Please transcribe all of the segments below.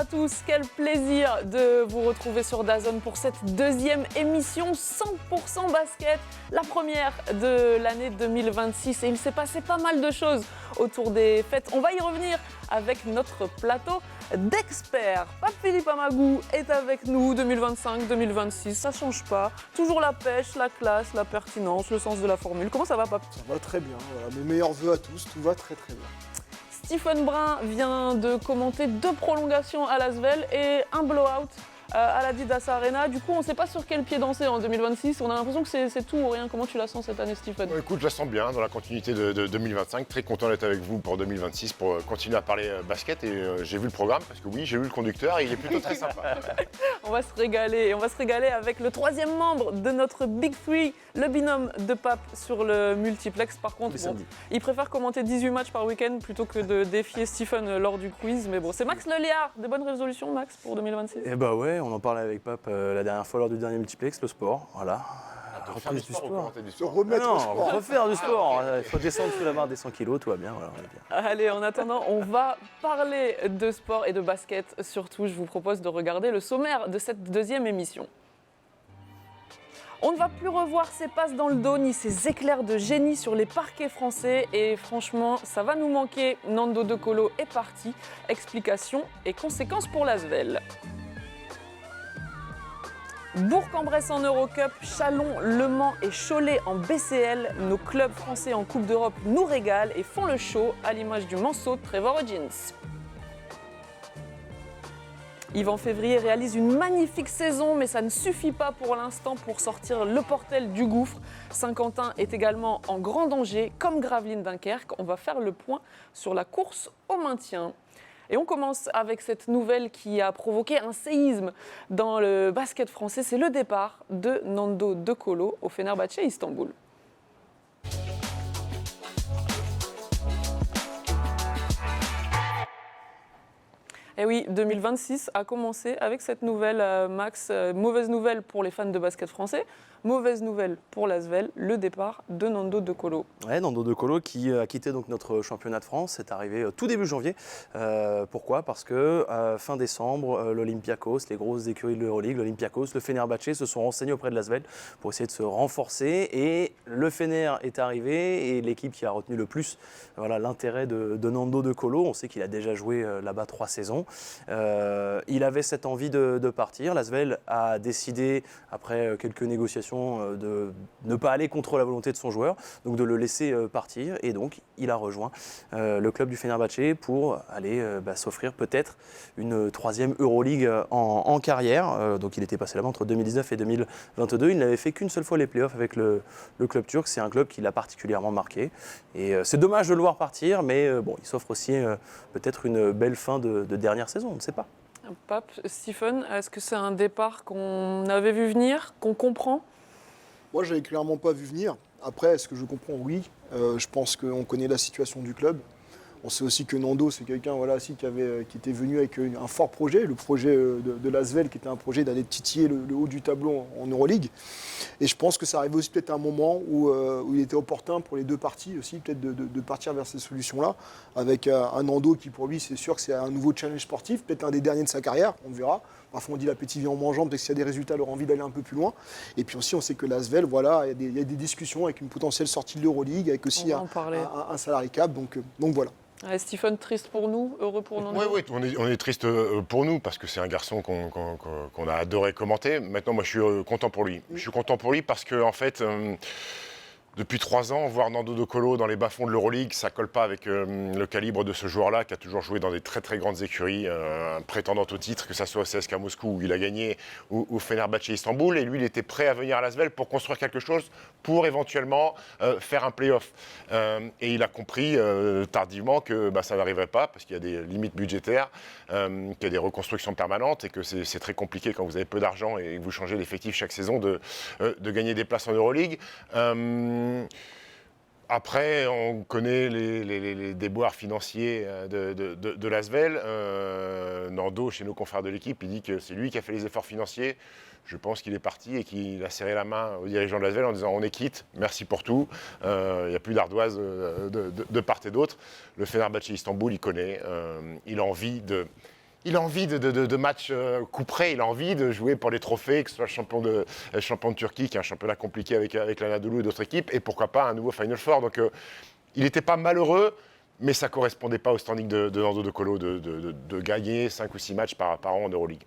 tous, quel plaisir de vous retrouver sur DAZN pour cette deuxième émission 100% basket, la première de l'année 2026 et il s'est passé pas mal de choses autour des fêtes. On va y revenir avec notre plateau d'experts. Pape Philippe Amagou est avec nous, 2025-2026, ça change pas. Toujours la pêche, la classe, la pertinence, le sens de la formule. Comment ça va, Pape? Ça va très bien, voilà. Mes meilleurs vœux à tous, tout va très très bien. Stephen Brun vient de commenter 2 prolongations à l'Asvel et un blowout à l'Adidas Arena. Du coup, on ne sait pas sur quel pied danser en 2026. On a l'impression que c'est tout ou rien. Comment tu la sens cette année, Stephen? Écoute, je la sens bien dans la continuité de 2025. Très content d'être avec vous pour 2026 pour continuer à parler basket. Et j'ai vu le programme parce que oui, j'ai vu le conducteur et il est plutôt très sympa. On va se régaler. On va se régaler avec le 3e membre de notre Big Three, le binôme de Pape sur le multiplex. Par contre, bon, il préfère commenter 18 matchs par week-end plutôt que de défier Stephen lors du quiz. Mais bon, c'est Max Leliard. Des bonnes résolutions, Max, pour 2026? Eh bah ouais, on en parlait avec Pape la dernière fois lors du dernier multiplex, le sport, voilà. Reprise du sport. Se remettre au sport. Refaire du sport, il faut descendre sous la barre des 100 kilos, tout va bien, voilà, on est bien. Allez, en attendant, on va parler de sport et de basket. Surtout, je vous propose de regarder le sommaire de cette deuxième émission. On ne va plus revoir ses passes dans le dos ni ses éclairs de génie sur les parquets français. Et franchement, ça va nous manquer. Nando De Colo est parti. Explications et conséquences pour l'Asvel. Bourg-en-Bresse en Eurocup, Chalon, Le Mans et Cholet en BCL. Nos clubs français en Coupe d'Europe nous régalent et font le show à l'image du Manceau de Trevor Hodgins. Yvan Février réalise une magnifique saison, mais ça ne suffit pas pour l'instant pour sortir le portel du gouffre. Saint-Quentin est également en grand danger, comme Gravelines Dunkerque. On va faire le point sur la course au maintien. Et on commence avec cette nouvelle qui a provoqué un séisme dans le basket français. C'est le départ de Nando De Colo au Fenerbahçe Istanbul. Et oui, 2026 a commencé avec cette nouvelle, Max. Mauvaise nouvelle pour les fans de basket français, mauvaise nouvelle pour l'Asvel, le départ de Nando De Colo. Ouais, Nando De Colo qui a quitté donc notre championnat de France, c'est arrivé tout début janvier. Pourquoi? Parce que fin décembre, l'Olympiakos, les grosses écuries de l'Euroleague, l'Olympiakos, le Fenerbahçe se sont renseignés auprès de l'Asvel pour essayer de se renforcer. Et le Fener est arrivé et l'équipe qui a retenu le plus l'intérêt de Nando De Colo. On sait qu'il a déjà joué là-bas 3 saisons. Il avait cette envie de partir. L'Asvel a décidé, après quelques négociations, de ne pas aller contre la volonté de son joueur, donc de le laisser partir. Et donc, il a rejoint le club du Fenerbahçe pour aller s'offrir peut-être une 3e Euroleague en carrière. Donc, il était passé là-bas entre 2019 et 2022. Il n'avait fait qu'une seule fois les playoffs avec le club turc. C'est un club qui l'a particulièrement marqué. Et c'est dommage de le voir partir, mais il s'offre aussi peut-être une belle fin de dernière saison, on ne sait pas. Pape, Stephen, est-ce que c'est un départ qu'on avait vu venir, qu'on comprend? Moi, je l'avais clairement pas vu venir. Après, est-ce que je comprends? Oui. Je pense qu'on connaît la situation du club. On sait aussi que Nando, c'est quelqu'un qui était venu avec un fort projet, le projet de l'Asvel, qui était un projet d'aller titiller le haut du tableau en Euroleague. Et je pense que ça arrivait aussi peut-être à un moment où il était opportun pour les deux parties aussi, peut-être de partir vers ces solutions-là, avec un Nando qui, pour lui, c'est sûr que c'est un nouveau challenge sportif, peut-être un des derniers de sa carrière, on verra. Parfois, on dit l'appétit vient en mangeant, peut-être que s'il y a des résultats, il aura envie d'aller un peu plus loin. Et puis aussi, on sait que l'Asvel, il y a des discussions avec une potentielle sortie de l'Euroleague, avec aussi un salary cap, donc voilà. Ouais, Stephen, triste pour nous, heureux pour Nando? Oui, on est triste pour nous parce que c'est un garçon qu'on a adoré commenter. Maintenant, moi, je suis content pour lui. Je suis content pour lui parce que, en fait, depuis 3 ans, voir Nando De Colo dans les bas-fonds de l'Euroleague, ça colle pas avec le calibre de ce joueur-là qui a toujours joué dans des très très grandes écuries prétendantes au titre, que ça soit au CSKA Moscou où il a gagné ou Fenerbahçe Istanbul. Et lui, il était prêt à venir à l'Asvel pour construire quelque chose, pour éventuellement faire un play-off. Et il a compris tardivement que ça n'arriverait pas parce qu'il y a des limites budgétaires, qu'il y a des reconstructions permanentes et que c'est très compliqué quand vous avez peu d'argent et que vous changez d'effectif chaque saison de gagner des places en Euroleague. Après, on connaît les déboires financiers de l'Asvel. Nando, chez nos confrères de l'équipe, il dit que c'est lui qui a fait les efforts financiers. Je pense qu'il est parti et qu'il a serré la main aux dirigeants de l'Asvel en disant « on est quitte, merci pour tout, il n'y a plus d'ardoise de part et d'autre ». Le Fenerbahçe Istanbul, il connaît, il a envie il a envie de matchs coup près, il a envie de jouer pour les trophées, que ce soit champion de Turquie, qui est un championnat compliqué avec l'Anadolu et d'autres équipes, et pourquoi pas un nouveau Final Four. Donc il n'était pas malheureux, mais ça ne correspondait pas au standing de Nando De Colo de gagner 5 ou 6 matchs par an en Euroleague.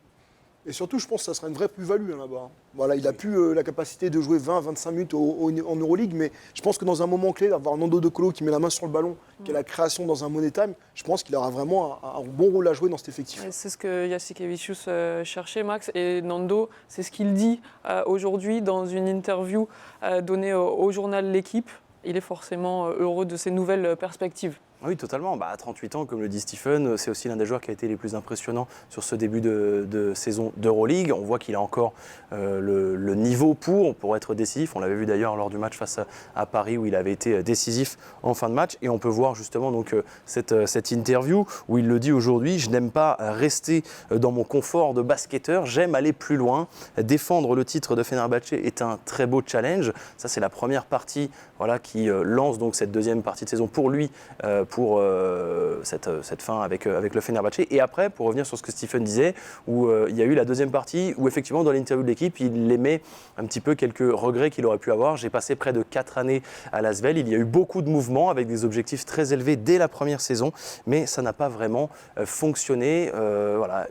Et surtout, je pense que ça serait une vraie plus-value là-bas. Voilà, il a plus la capacité de jouer 20-25 minutes en Euroleague, mais je pense que dans un moment clé, d'avoir Nando De Colo qui met la main sur le ballon, qui est la création dans un money time, je pense qu'il aura vraiment un bon rôle à jouer dans cet effectif. C'est ce que Jasikevičius cherchait, Max. Et Nando, c'est ce qu'il dit aujourd'hui dans une interview donnée au journal L'Équipe. Il est forcément heureux de ces nouvelles perspectives. Oui, totalement. À 38 ans, comme le dit Stephen, c'est aussi l'un des joueurs qui a été les plus impressionnants sur ce début de saison d'Euroleague. On voit qu'il a encore le niveau pour être décisif. On l'avait vu d'ailleurs lors du match face à Paris où il avait été décisif en fin de match. Et on peut voir justement donc, cette interview où il le dit aujourd'hui. Je n'aime pas rester dans mon confort de basketteur. J'aime aller plus loin. Défendre le titre de Fenerbahçe est un très beau challenge. Ça, c'est la première partie qui lance donc cette deuxième partie de saison pour lui. Pour cette fin avec le Fenerbahçe. Et après, pour revenir sur ce que Stephen disait, où il y a eu la deuxième partie, où effectivement, dans l'interview de l'équipe, il émet un petit peu quelques regrets qu'il aurait pu avoir. J'ai passé près de 4 années à l'Asvel. Il y a eu beaucoup de mouvements avec des objectifs très élevés dès la première saison, mais ça n'a pas vraiment fonctionné.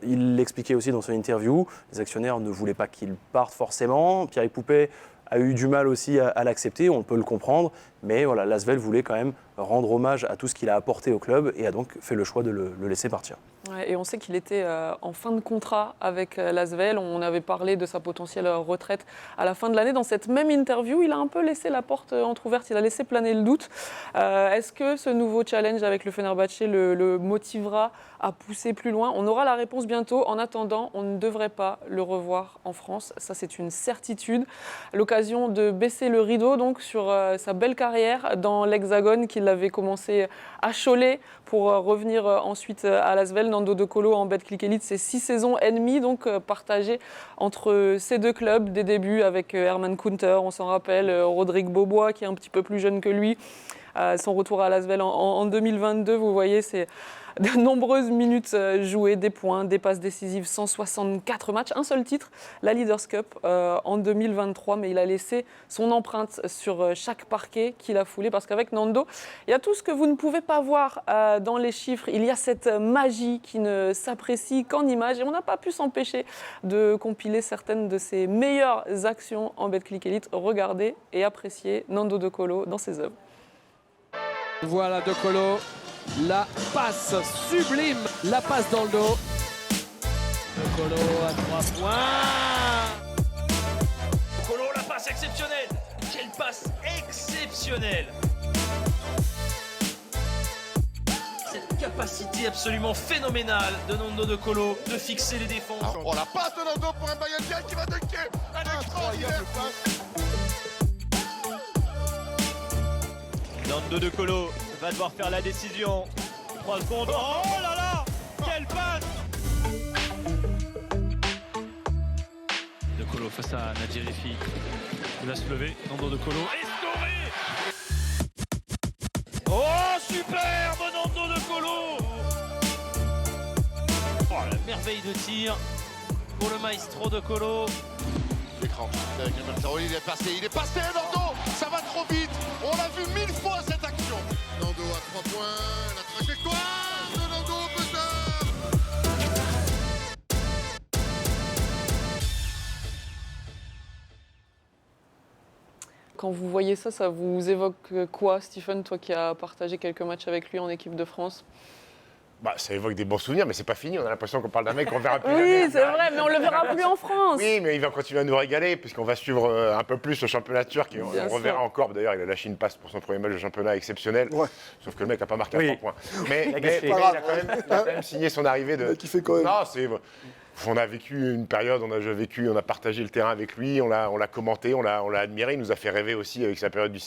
Il l'expliquait aussi dans son interview. Les actionnaires ne voulaient pas qu'il parte forcément. Pierre-Yves Poupet a eu du mal aussi à l'accepter, on peut le comprendre, mais l'Asvel voulait quand même rendre hommage à tout ce qu'il a apporté au club et a donc fait le choix de le laisser partir. Ouais, et on sait qu'il était en fin de contrat avec l'Asvel. On avait parlé de sa potentielle retraite à la fin de l'année. Dans cette même interview, il a un peu laissé la porte entrouverte, il a laissé planer le doute. Est-ce que ce nouveau challenge avec le Fenerbahçe le motivera à pousser plus loin? On aura la réponse bientôt. En attendant, on ne devrait pas le revoir en France. Ça, c'est une certitude. L'occasion de baisser le rideau donc, sur sa belle carrière dans l'Hexagone qu'il avait commencé à Cholet pour revenir ensuite à l'Asvel. Nando De Colo en Betclic Elite, c'est 6 saisons et demie donc partagées entre ces deux clubs. Des débuts avec Herman Kunter, on s'en rappelle, Rodrigue Bobois qui est un petit peu plus jeune que lui. Son retour à l'Asvel en 2022, vous voyez, c'est de nombreuses minutes jouées, des points, des passes décisives, 164 matchs, un seul titre, la Leaders Cup en 2023, mais il a laissé son empreinte sur chaque parquet qu'il a foulé, parce qu'avec Nando, il y a tout ce que vous ne pouvez pas voir dans les chiffres, il y a cette magie qui ne s'apprécie qu'en images, et on n'a pas pu s'empêcher de compiler certaines de ses meilleures actions en Betclic Elite. Regardez et appréciez Nando De Colo dans ses œuvres. Voilà De Colo, la passe sublime, la passe dans le dos. De Colo à 3 points. De Colo, la passe exceptionnelle. Quelle passe exceptionnelle. Cette capacité absolument phénoménale de Nando De Colo de fixer les défenses. Oh, la passe de Nando pour un Bayern qui va dunker. Incroyable passe. Nando De Colo va devoir faire la décision. 3 secondes. Oh là là, quelle passe! De Colo face à Nadjerifi. Il va se lever. Nando De Colo. Restauré! Oh, superbe Nando De Colo! Oh, la merveille de tir pour le maestro De Colo. L'écran. Il est passé Nando. Ça va trop vite. On l'a vu 1000 fois cette action. Nando à 3 points. La trajectoire de Nando peut-être. Quand vous voyez ça, ça vous évoque quoi, Stephen, toi qui as partagé quelques matchs avec lui en équipe de France? Ça évoque des bons souvenirs, mais c'est pas fini. On a l'impression qu'on parle d'un mec qu'on verra plus. Oui, c'est vrai, mais on le verra plus en France. Oui, mais il va continuer à nous régaler, puisqu'on va suivre un peu plus le championnat turc. Et on reverra encore. D'ailleurs, il a lâché une passe pour son premier match de championnat exceptionnel. Ouais. Sauf que le mec n'a pas marqué à 3 points. Mais il a quand même signé son arrivée de. Qui fait quand même. Non, on a vécu une période, on a partagé le terrain avec lui, on l'a commenté, on l'a admiré, il nous a fait rêver aussi avec sa période du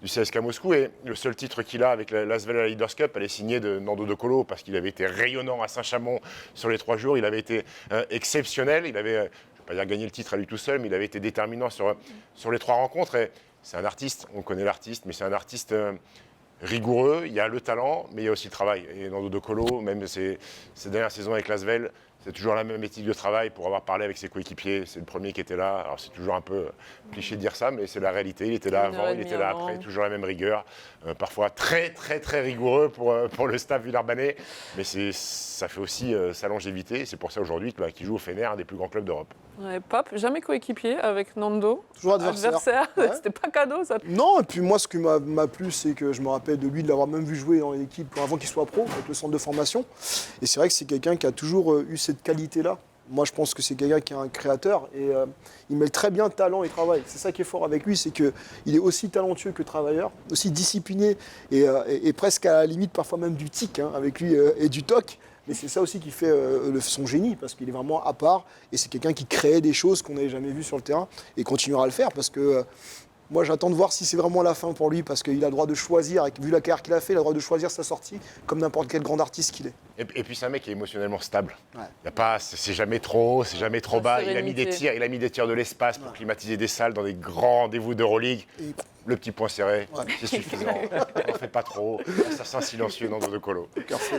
CSKA Moscou. Et le seul titre qu'il a avec l'Asvel à la Leaders Cup, elle est signée de Nando De Colo, parce qu'il avait été rayonnant à Saint-Chamond sur les 3 jours, il avait été exceptionnel, il avait, je ne vais pas dire gagné le titre à lui tout seul, mais il avait été déterminant sur les 3 rencontres. Et c'est un artiste, on connaît l'artiste, mais c'est un artiste rigoureux, il y a le talent, mais il y a aussi le travail. Et Nando De Colo, même ces dernières saisons avec l'Asvel, c'est toujours la même éthique de travail pour avoir parlé avec ses coéquipiers. C'est le premier qui était là. Alors c'est toujours un peu cliché de dire ça, mais c'est la réalité. Il était là avant, il était là après, toujours la même rigueur. Parfois très très très rigoureux pour le staff villeurbanais. Mais ça fait aussi sa longévité. C'est pour ça aujourd'hui qu'il joue au Fener, un des plus grands clubs d'Europe. Ouais, Pape, jamais coéquipier avec Nando. Toujours adversaire. Ouais. Ouais. C'était pas cadeau ça. Non, et puis moi, ce qui m'a plu, c'est que je me rappelle de lui, de l'avoir même vu jouer dans l'équipe avant qu'il soit pro, avec le centre de formation. Et c'est vrai que c'est quelqu'un qui a toujours eu cette qualité-là. Moi, je pense que c'est quelqu'un qui est un créateur et il mêle très bien talent et travail. C'est ça qui est fort avec lui, c'est qu'il est aussi talentueux que travailleur, aussi discipliné et presque à la limite parfois même du tic avec lui et du toc. Mais c'est ça aussi qui fait son génie, parce qu'il est vraiment à part et c'est quelqu'un qui crée des choses qu'on n'avait jamais vues sur le terrain et continuera à le faire parce que moi j'attends de voir si c'est vraiment la fin pour lui parce qu'il a le droit de choisir, vu la carrière qu'il a fait, il a le droit de choisir sa sortie comme n'importe quel grand artiste qu'il est. Et puis c'est un mec qui est émotionnellement stable. Ouais. C'est jamais trop haut, c'est jamais trop bas. Il a mis des tirs de l'espace pour climatiser des salles dans des grands rendez-vous d'Euroleague. Et Le petit point serré, Ouais. c'est suffisant. On ne fait pas trop. Assassin silencieux dans De Colo.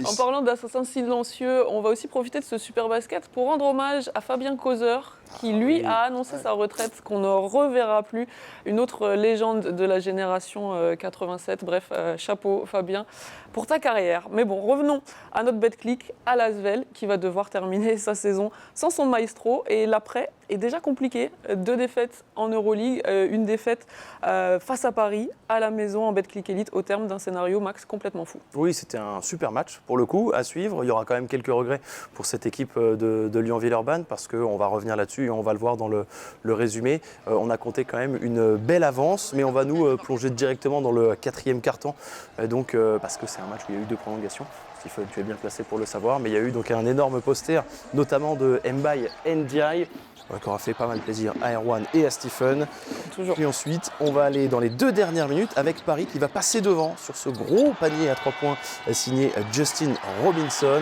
En parlant d'assassins silencieux, on va aussi profiter de ce Super Basket pour rendre hommage à Fabien Causeur, qui lui a annoncé sa retraite, qu'on ne reverra plus. Une autre légende de la génération 87. Bref, chapeau Fabien pour ta carrière. Mais bon, revenons à notre BetClick, à l'Asvel, qui va devoir terminer sa saison sans son maestro. Et l'après est déjà compliqué. 2 défaites en Euroleague, une défaite face à Paris, à la maison en BetClick Elite, au terme d'un scénario, Max, complètement fou. Oui, c'était un super match pour le coup à suivre. Il y aura quand même quelques regrets pour cette équipe de Lyon-Villeurbanne parce qu'on va revenir là-dessus et on va le voir dans le résumé. On a compté quand même une belle avance, mais on va nous plonger directement dans le 4e quart-temps. Parce que c'est un match où il y a eu 2 prolongations. Stephen, tu es bien placé pour le savoir, mais il y a eu donc un énorme poster, notamment de Mbaye Ndiaye, qui aura fait pas mal plaisir à Erwan et à Stephen. Toujours. Puis ensuite, on va aller dans les 2 dernières minutes avec Paris qui va passer devant sur ce gros panier à 3 points signé Justin Robinson.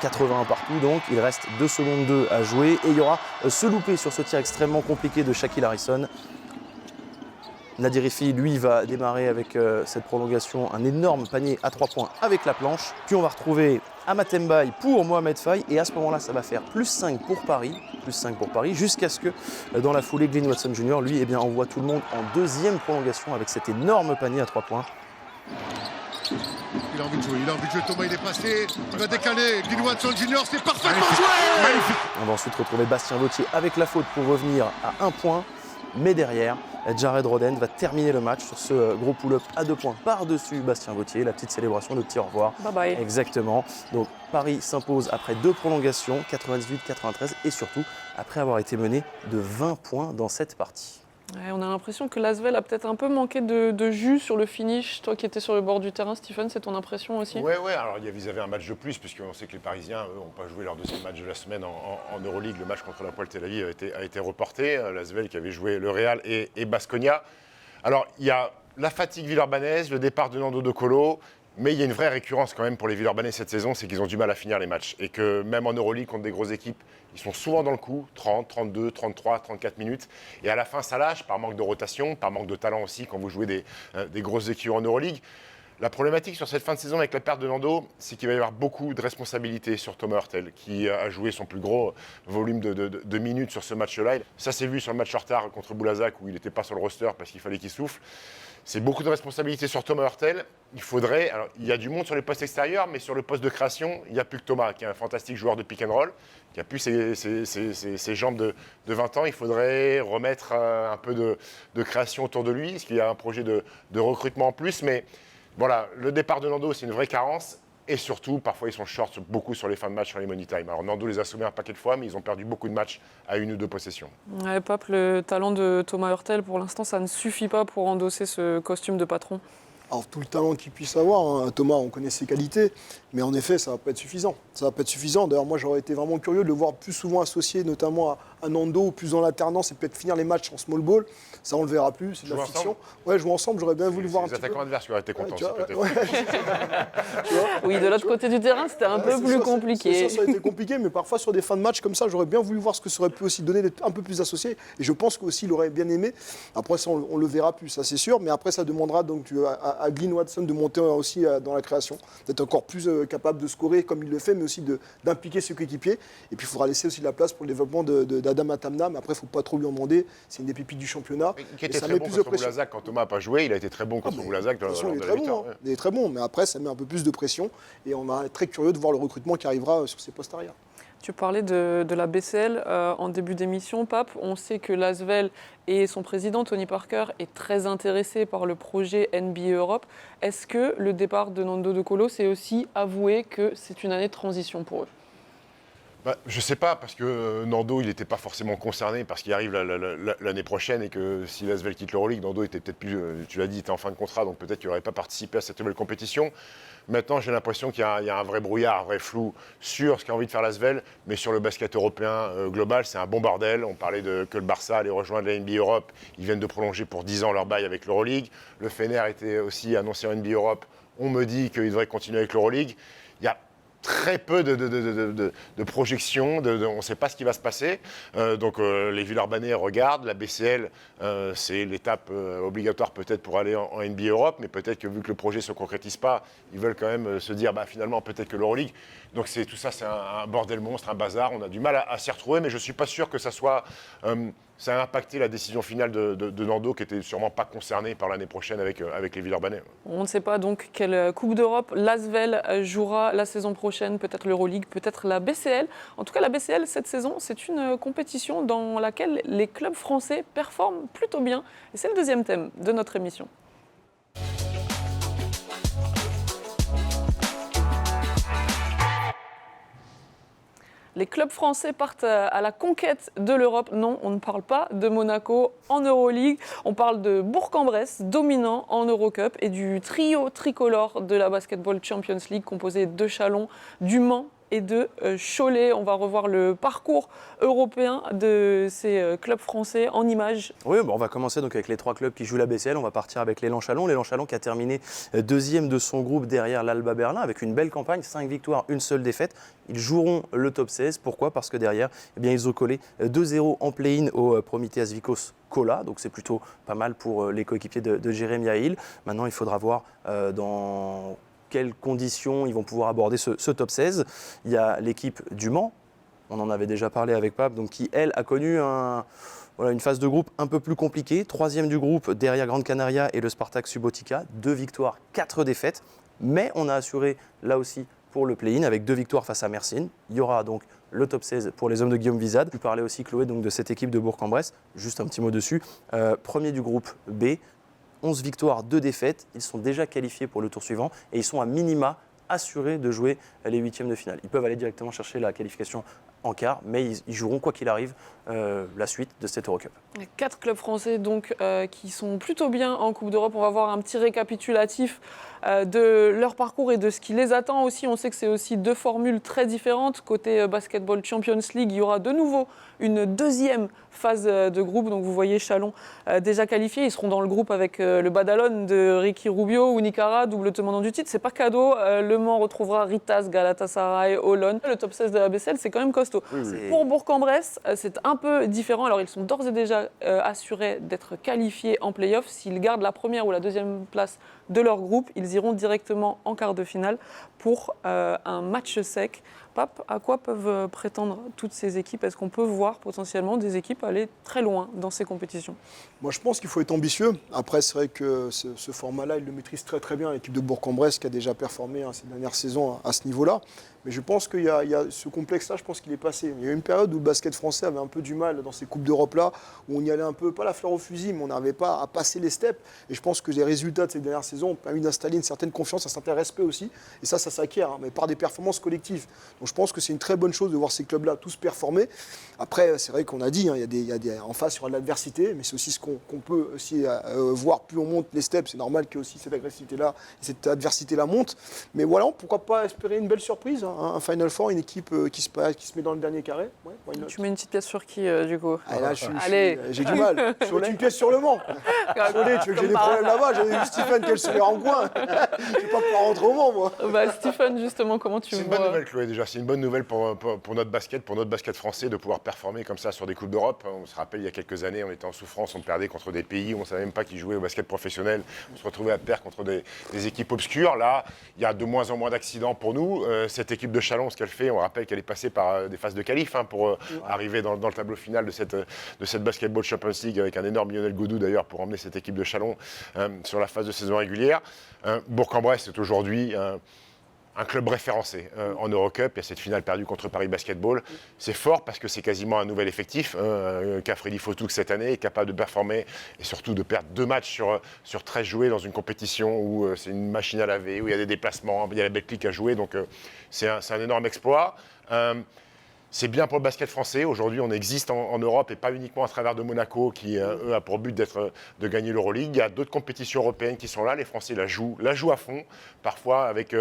81 partout, donc il reste 2 secondes 2 à jouer et il y aura ce loupé sur ce tir extrêmement compliqué de Shaquille Harrison. Nadir Rifi, lui, va démarrer avec cette prolongation, un énorme panier à 3 points avec la planche. Puis on va retrouver Amat Mbaye pour Mohamed Faye. Et à ce moment-là, ça va faire +5 pour Paris, jusqu'à ce que, dans la foulée, Glyn Watson Jr., lui, envoie tout le monde en 2e prolongation avec cet énorme panier à 3 points. Il a envie de jouer, Thomas, il est passé, il va décaler, Glyn Watson Jr., c'est parfaitement joué. Magnifique. On va ensuite retrouver Bastien Vautier avec la faute pour revenir à 1 point. Mais derrière, Jared Roden va terminer le match sur ce gros pull-up à 2 points par-dessus Bastien Vautier. La petite célébration, le petit au revoir. Bye bye. Exactement. Donc Paris s'impose après 2 prolongations, 98-93, et surtout après avoir été mené de 20 points dans cette partie. Ouais, on a l'impression que l'Asvel a peut-être un peu manqué de jus sur le finish. Toi qui étais sur le bord du terrain, Stephen, c'est ton impression aussi? Ouais, alors ils avaient un match de plus, puisqu'on sait que les Parisiens, eux, n'ont pas joué leur 2e match de la semaine en Euroleague. Le match contre la Poel Tel Aviv a été reporté. L'Asvel qui avait joué le Real et Baskonia. Alors, il y a la fatigue villeurbannaise, le départ de Nando De Colo. Mais il y a une vraie récurrence quand même pour les Villeurbanais cette saison, c'est qu'ils ont du mal à finir les matchs. Et que même en Euroleague, contre des grosses équipes, ils sont souvent dans le coup, 30, 32, 33, 34 minutes. Et à la fin, ça lâche par manque de rotation, par manque de talent aussi quand vous jouez des grosses équipes en Euroleague. La problématique sur cette fin de saison avec la perte de Nando, c'est qu'il va y avoir beaucoup de responsabilités sur Thomas Hurtel, qui a joué son plus gros volume de minutes sur ce match-là. Ça s'est vu sur le match en retard contre Boulazac, où il n'était pas sur le roster parce qu'il fallait qu'il souffle. C'est beaucoup de responsabilités sur Thomas Hurtel. Alors, il y a du monde sur les postes extérieurs, mais sur le poste de création, il n'y a plus que Thomas, qui est un fantastique joueur de pick and roll, qui a plus ses jambes de 20 ans. Il faudrait remettre un peu de création autour de lui, parce qu'il y a un projet de recrutement en plus. Mais voilà, le départ de Nando, c'est une vraie carence. Et surtout, parfois, ils sont short beaucoup sur les fins de match, sur les money time. Alors, Nando les a sauvés un paquet de fois, mais ils ont perdu beaucoup de matchs à 1 ou 2 possessions. Ouais, Pape, le talent de Thomas Hurtel, pour l'instant, ça ne suffit pas pour endosser ce costume de patron. Alors, tout le talent qu'il puisse avoir, Thomas, on connaît ses qualités, mais en effet, ça ne va pas être suffisant. Ça va pas être suffisant. D'ailleurs, moi, j'aurais été vraiment curieux de le voir plus souvent associé, notamment à Nando, plus dans l'alternance, et peut-être finir les matchs en small ball. Ça, on ne le verra plus, c'est de la fiction. Ouais, jouer ensemble, j'aurais bien voulu voir un petit peu. Les attaquants adverses qui auraient été contents, peut-être. Oui, de l'autre côté du terrain, c'était un peu plus compliqué. Ça a été compliqué, mais parfois, sur des fins de match comme ça, j'aurais bien voulu voir ce que ça aurait pu aussi donner d'être un peu plus associé. Et je pense qu'aussi, il aurait bien aimé. Après, ça, on le verra plus, ça, c'est sûr. Mais après, ça demandera donc à Glyn Watson de monter aussi dans la création, d'être encore plus capable de scorer comme il le fait, mais aussi d'impliquer ses coéquipiers. Et puis il faudra laisser aussi de la place pour le développement d'Adam Atamna, mais après il ne faut pas trop lui en demander, c'est une des pépites du championnat. Qui était très bon contre Boulazac quand Thomas n'a pas joué, il a été très bon contre Boulazac. Il est très bon, mais après ça met un peu plus de pression et on est très curieux de voir le recrutement qui arrivera sur ces postes arrière. Tu parlais de la BCL en début d'émission, Pape. On sait que l'Asvel et son président, Tony Parker, est très intéressé par le projet NBA Europe. Est-ce que le départ de Nando De Colo, c'est aussi avouer que c'est une année de transition pour eux ? Je ne sais pas, parce que Nando, il n'était pas forcément concerné parce qu'il arrive l'année prochaine et que si l'Asvel quitte l'Euroleague, Nando était peut-être plus, tu l'as dit, il était en fin de contrat, donc peut-être qu'il n'aurait pas participé à cette nouvelle compétition. Maintenant, j'ai l'impression qu'il y a un vrai brouillard, un vrai flou sur ce qu'a envie de faire l'Asvel, mais sur le basket européen global, c'est un bon bordel. On parlait que le Barça allait rejoindre la NBA Europe. Ils viennent de prolonger pour 10 ans leur bail avec l'Euroleague. Le Fener était aussi annoncé en NBA Europe. On me dit qu'il devrait continuer avec l'Euroleague. Il y a très peu de projections, on ne sait pas ce qui va se passer. Donc les Villeurbanais regardent, la BCL, c'est l'étape obligatoire peut-être pour aller en NBA Europe, mais peut-être que vu que le projet ne se concrétise pas, ils veulent quand même se dire finalement peut-être que l'Euroleague. Donc tout ça, c'est un bordel monstre, un bazar, on a du mal à s'y retrouver, mais je ne suis pas sûr que ça soit... ça a impacté la décision finale de Nando, qui n'était sûrement pas concerné par l'année prochaine avec les Villeurbanais. On ne sait pas donc quelle Coupe d'Europe l'Asvel jouera la saison prochaine, peut-être l'Euroleague, peut-être la BCL. En tout cas, la BCL, cette saison, c'est une compétition dans laquelle les clubs français performent plutôt bien. Et c'est le deuxième thème de notre émission. Les clubs français partent à la conquête de l'Europe. Non, on ne parle pas de Monaco en Euroleague. On parle de Bourg-en-Bresse, dominant en Eurocup, et du trio tricolore de la Basketball Champions League, composé de Chalon, du Mans et de Cholet. On va revoir le parcours européen de ces clubs français en images. Oui, on va commencer donc avec les 3 clubs qui jouent la BCL. On va partir avec l'élan Chalon. L'élan Chalon qui a terminé deuxième de son groupe derrière l'Alba Berlin avec une belle campagne, 5 victoires, une seule défaite. Ils joueront le top 16. Pourquoi ? Parce que derrière, ils ont collé 2-0 en play-in au Prometheas Vikos Kola. Donc c'est plutôt pas mal pour les coéquipiers de Jérémy Hill. Maintenant, il faudra voir dans quelles conditions ils vont pouvoir aborder ce top 16. Il y a l'équipe du Mans, on en avait déjà parlé avec Pape, donc qui, elle, a connu une phase de groupe un peu plus compliquée. 3e du groupe derrière Grande Canaria et le Spartak Subotica. 2 victoires, 4 défaites. Mais on a assuré, là aussi, pour le play-in, avec 2 victoires face à Mersin. Il y aura donc le top 16 pour les hommes de Guillaume Vizade. Tu parlais aussi, Chloé, donc, de cette équipe de Bourg-en-Bresse. Juste un petit mot dessus. Premier du groupe B. 11 victoires, 2 défaites. Ils sont déjà qualifiés pour le tour suivant et ils sont à minima assurés de jouer les 8e de finale. Ils peuvent aller directement chercher la qualification en quart, mais ils joueront quoi qu'il arrive la suite de cette Eurocup. 4 clubs français donc qui sont plutôt bien en Coupe d'Europe. On va voir un petit récapitulatif de leur parcours et de ce qui les attend aussi. On sait que c'est aussi 2 formules très différentes. Côté Basketball Champions League, il y aura de nouveau une 2e phase de groupe. Donc vous voyez Chalon déjà qualifié. Ils seront dans le groupe avec le Badalone de Ricky Rubio ou Nicara, double tenant du titre. C'est pas cadeau. Le Mans retrouvera Ritas, Galatasaray, Olon. Le top 16 de la BCL, c'est quand même costaud. Pour Bourg-en-Bresse, c'est un peu différent. Alors ils sont d'ores et déjà assurés d'être qualifiés en play-off. S'ils gardent la première ou la 2e place de leur groupe, ils iront directement en quart de finale pour un match sec. Pape, à quoi peuvent prétendre toutes ces équipes ? Est-ce qu'on peut voir potentiellement des équipes aller très loin dans ces compétitions ? Moi, je pense qu'il faut être ambitieux. Après, c'est vrai que ce format-là, il le maîtrise très très bien. L'équipe de Bourg-en-Bresse qui a déjà performé ces dernières saisons à ce niveau-là. Mais je pense qu'il y a ce complexe-là, je pense qu'il est passé. Il y a eu une période où le basket français avait un peu du mal dans ces Coupes d'Europe-là, où on y allait un peu, pas la fleur au fusil, mais on n'arrivait pas à passer les steps. Et je pense que les résultats de ces dernières saisons ont permis d'installer une certaine confiance, un certain respect aussi. Et ça s'acquiert, mais par des performances collectives. Donc je pense que c'est une très bonne chose de voir ces clubs-là tous performer. Après, c'est vrai qu'on a dit, en face, il y aura de l'adversité, mais c'est aussi ce qu'on peut aussi voir. Plus on monte les steps, c'est normal que aussi cette agressivité-là, cette adversité-là monte. Mais voilà, pourquoi pas espérer une belle surprise, un Final Four, une équipe qui se met dans le dernier carré. Ouais, tu mets une petite pièce sur qui, du coup ? Là, j'ai du mal. Une pièce sur le Mans. Cholet, tu veux que j'ai des problèmes là-bas ? J'avais vu Stephen Kelsey serai en coin. Je ne vais pas pouvoir rentrer au Mans, moi. Stephen, justement, comment tu C'est une vois bonne nouvelle, Chloé, déjà. C'est une bonne nouvelle pour notre basket français, de pouvoir performer comme ça sur des Coupes d'Europe. On se rappelle, il y a quelques années, on était en souffrance, on perdait contre des pays où on ne savait même pas qui jouaient au basket professionnel. On se retrouvait à perdre contre des équipes obscures. Là, il y a de moins en moins d'accidents pour nous. Cette équipe de Chalon, ce qu'elle fait, on rappelle qu'elle est passée par des phases de qualif pour arriver dans le tableau final de cette Basketball Champions League, avec un énorme Lionel Godou d'ailleurs pour emmener cette équipe de Chalon sur la phase de saison régulière. Bourg-en-Bresse est aujourd'hui un club référencé en Eurocup. Il y a cette finale perdue contre Paris Basketball. C'est fort parce que c'est quasiment un nouvel effectif qu'a Freddy Fautouk cette année, est capable de performer et surtout de perdre 2 matchs sur 13 joués dans une compétition où c'est une machine à laver, où il y a des déplacements, il y a la Betclic à jouer. Donc c'est un énorme exploit. C'est bien pour le basket français. Aujourd'hui, on existe en Europe et pas uniquement à travers de Monaco qui, eux, a pour but de gagner l'Euroleague. Il y a d'autres compétitions européennes qui sont là. Les Français la jouent à fond, parfois avec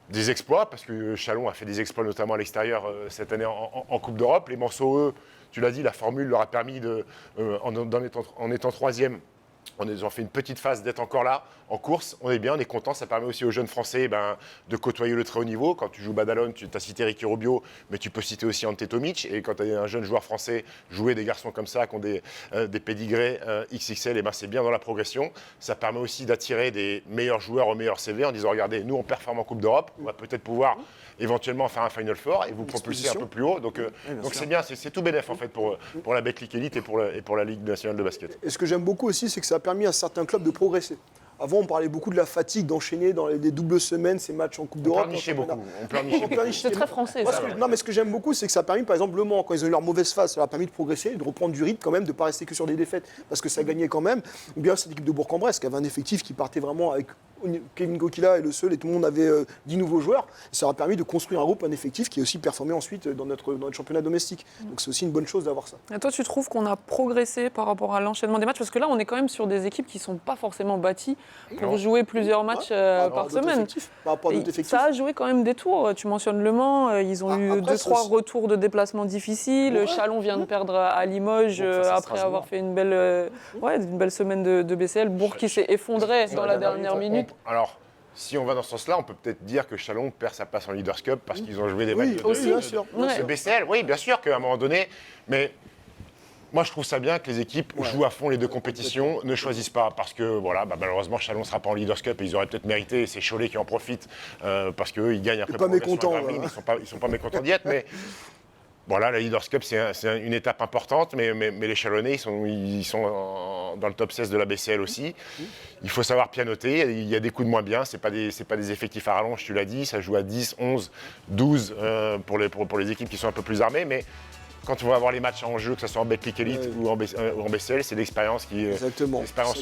des exploits, parce que Chalon a fait des exploits notamment à l'extérieur cette année en Coupe d'Europe. Les Manceaux, eux, tu l'as dit, la formule leur a permis, en étant 3e, ils ont fait une petite phase d'être encore là, en course. On est bien, on est content. Ça permet aussi aux jeunes Français de côtoyer le très haut niveau. Quand tu joues Badalone, tu as cité Ricky Rubio, mais tu peux citer aussi Ante Tomic. Et quand tu as un jeune joueur français jouer des garçons comme ça, qui ont des pédigrés XXL, c'est bien dans la progression. Ça permet aussi d'attirer des meilleurs joueurs au meilleur CV en disant, regardez, nous on performe en Coupe d'Europe, on va peut-être pouvoir éventuellement faire un Final Four et vous propulser un peu plus haut. Donc c'est bien, c'est tout bénef en fait pour la Betclic Elite et pour la Ligue nationale de basket. Et ce que j'aime beaucoup aussi, c'est que ça a permis à certains clubs de progresser. Avant, on parlait beaucoup de la fatigue d'enchaîner dans les doubles semaines ces matchs en Coupe d'Europe. On pleurnichait C'est très français, ça. Non, mais ce que j'aime beaucoup, c'est que ça a permis, par exemple, Le Mans, quand ils ont eu leur mauvaise phase, ça leur a permis de progresser, de reprendre du rythme quand même, de ne pas rester que sur des défaites, parce que ça gagnait quand même. Ou bien cette équipe de Bourg-en-Bresse, qui avait un effectif qui partait vraiment avec Kevin Gokila et le seul, et tout le monde avait 10 nouveaux joueurs. Et ça leur a permis de construire un groupe, un effectif qui est aussi performé ensuite dans notre championnat domestique. Donc c'est aussi une bonne chose d'avoir ça. Et toi, tu trouves qu'on a progressé par rapport à l'enchaînement des matchs? Parce que là, on est quand même sur des équipes qui ne sont pas forcément bâties pour jouer plusieurs matchs par semaine. Ça a joué quand même des tours. Tu mentionnes Le Mans, ils ont eu 2-3 retours de déplacement difficiles. Chalon vient de perdre à Limoges après avoir fait une belle semaine de BCL. Bourg qui s'est effondré dans la dernière minute. Alors, si on va dans ce sens-là, on peut peut-être dire que Chalon perd sa place en Leaders Cup parce qu'ils ont joué des matchs de BCL. Oui, bien sûr qu'à un moment donné, mais moi je trouve ça bien que les équipes jouent à fond les deux compétitions, ne choisissent pas parce que malheureusement Chalon ne sera pas en Leaders Cup et ils auraient peut-être mérité, et c'est Cholet qui en profite parce qu'eux ils gagnent après progression à Gravelines, ils sont pas mécontents d'y être, mais voilà, la Leaders Cup, c'est une étape importante, mais les Chalonnais, ils sont dans le top 16 de la BCL aussi. Il faut savoir pianoter, il y a des coups de moins bien, c'est pas des effectifs à rallonge, tu l'as dit, ça joue à 10, 11, 12 pour les équipes qui sont un peu plus armées, mais quand on va avoir les matchs en jeu, que ce soit en Betclic Elite ou en BCL, c'est l'expérience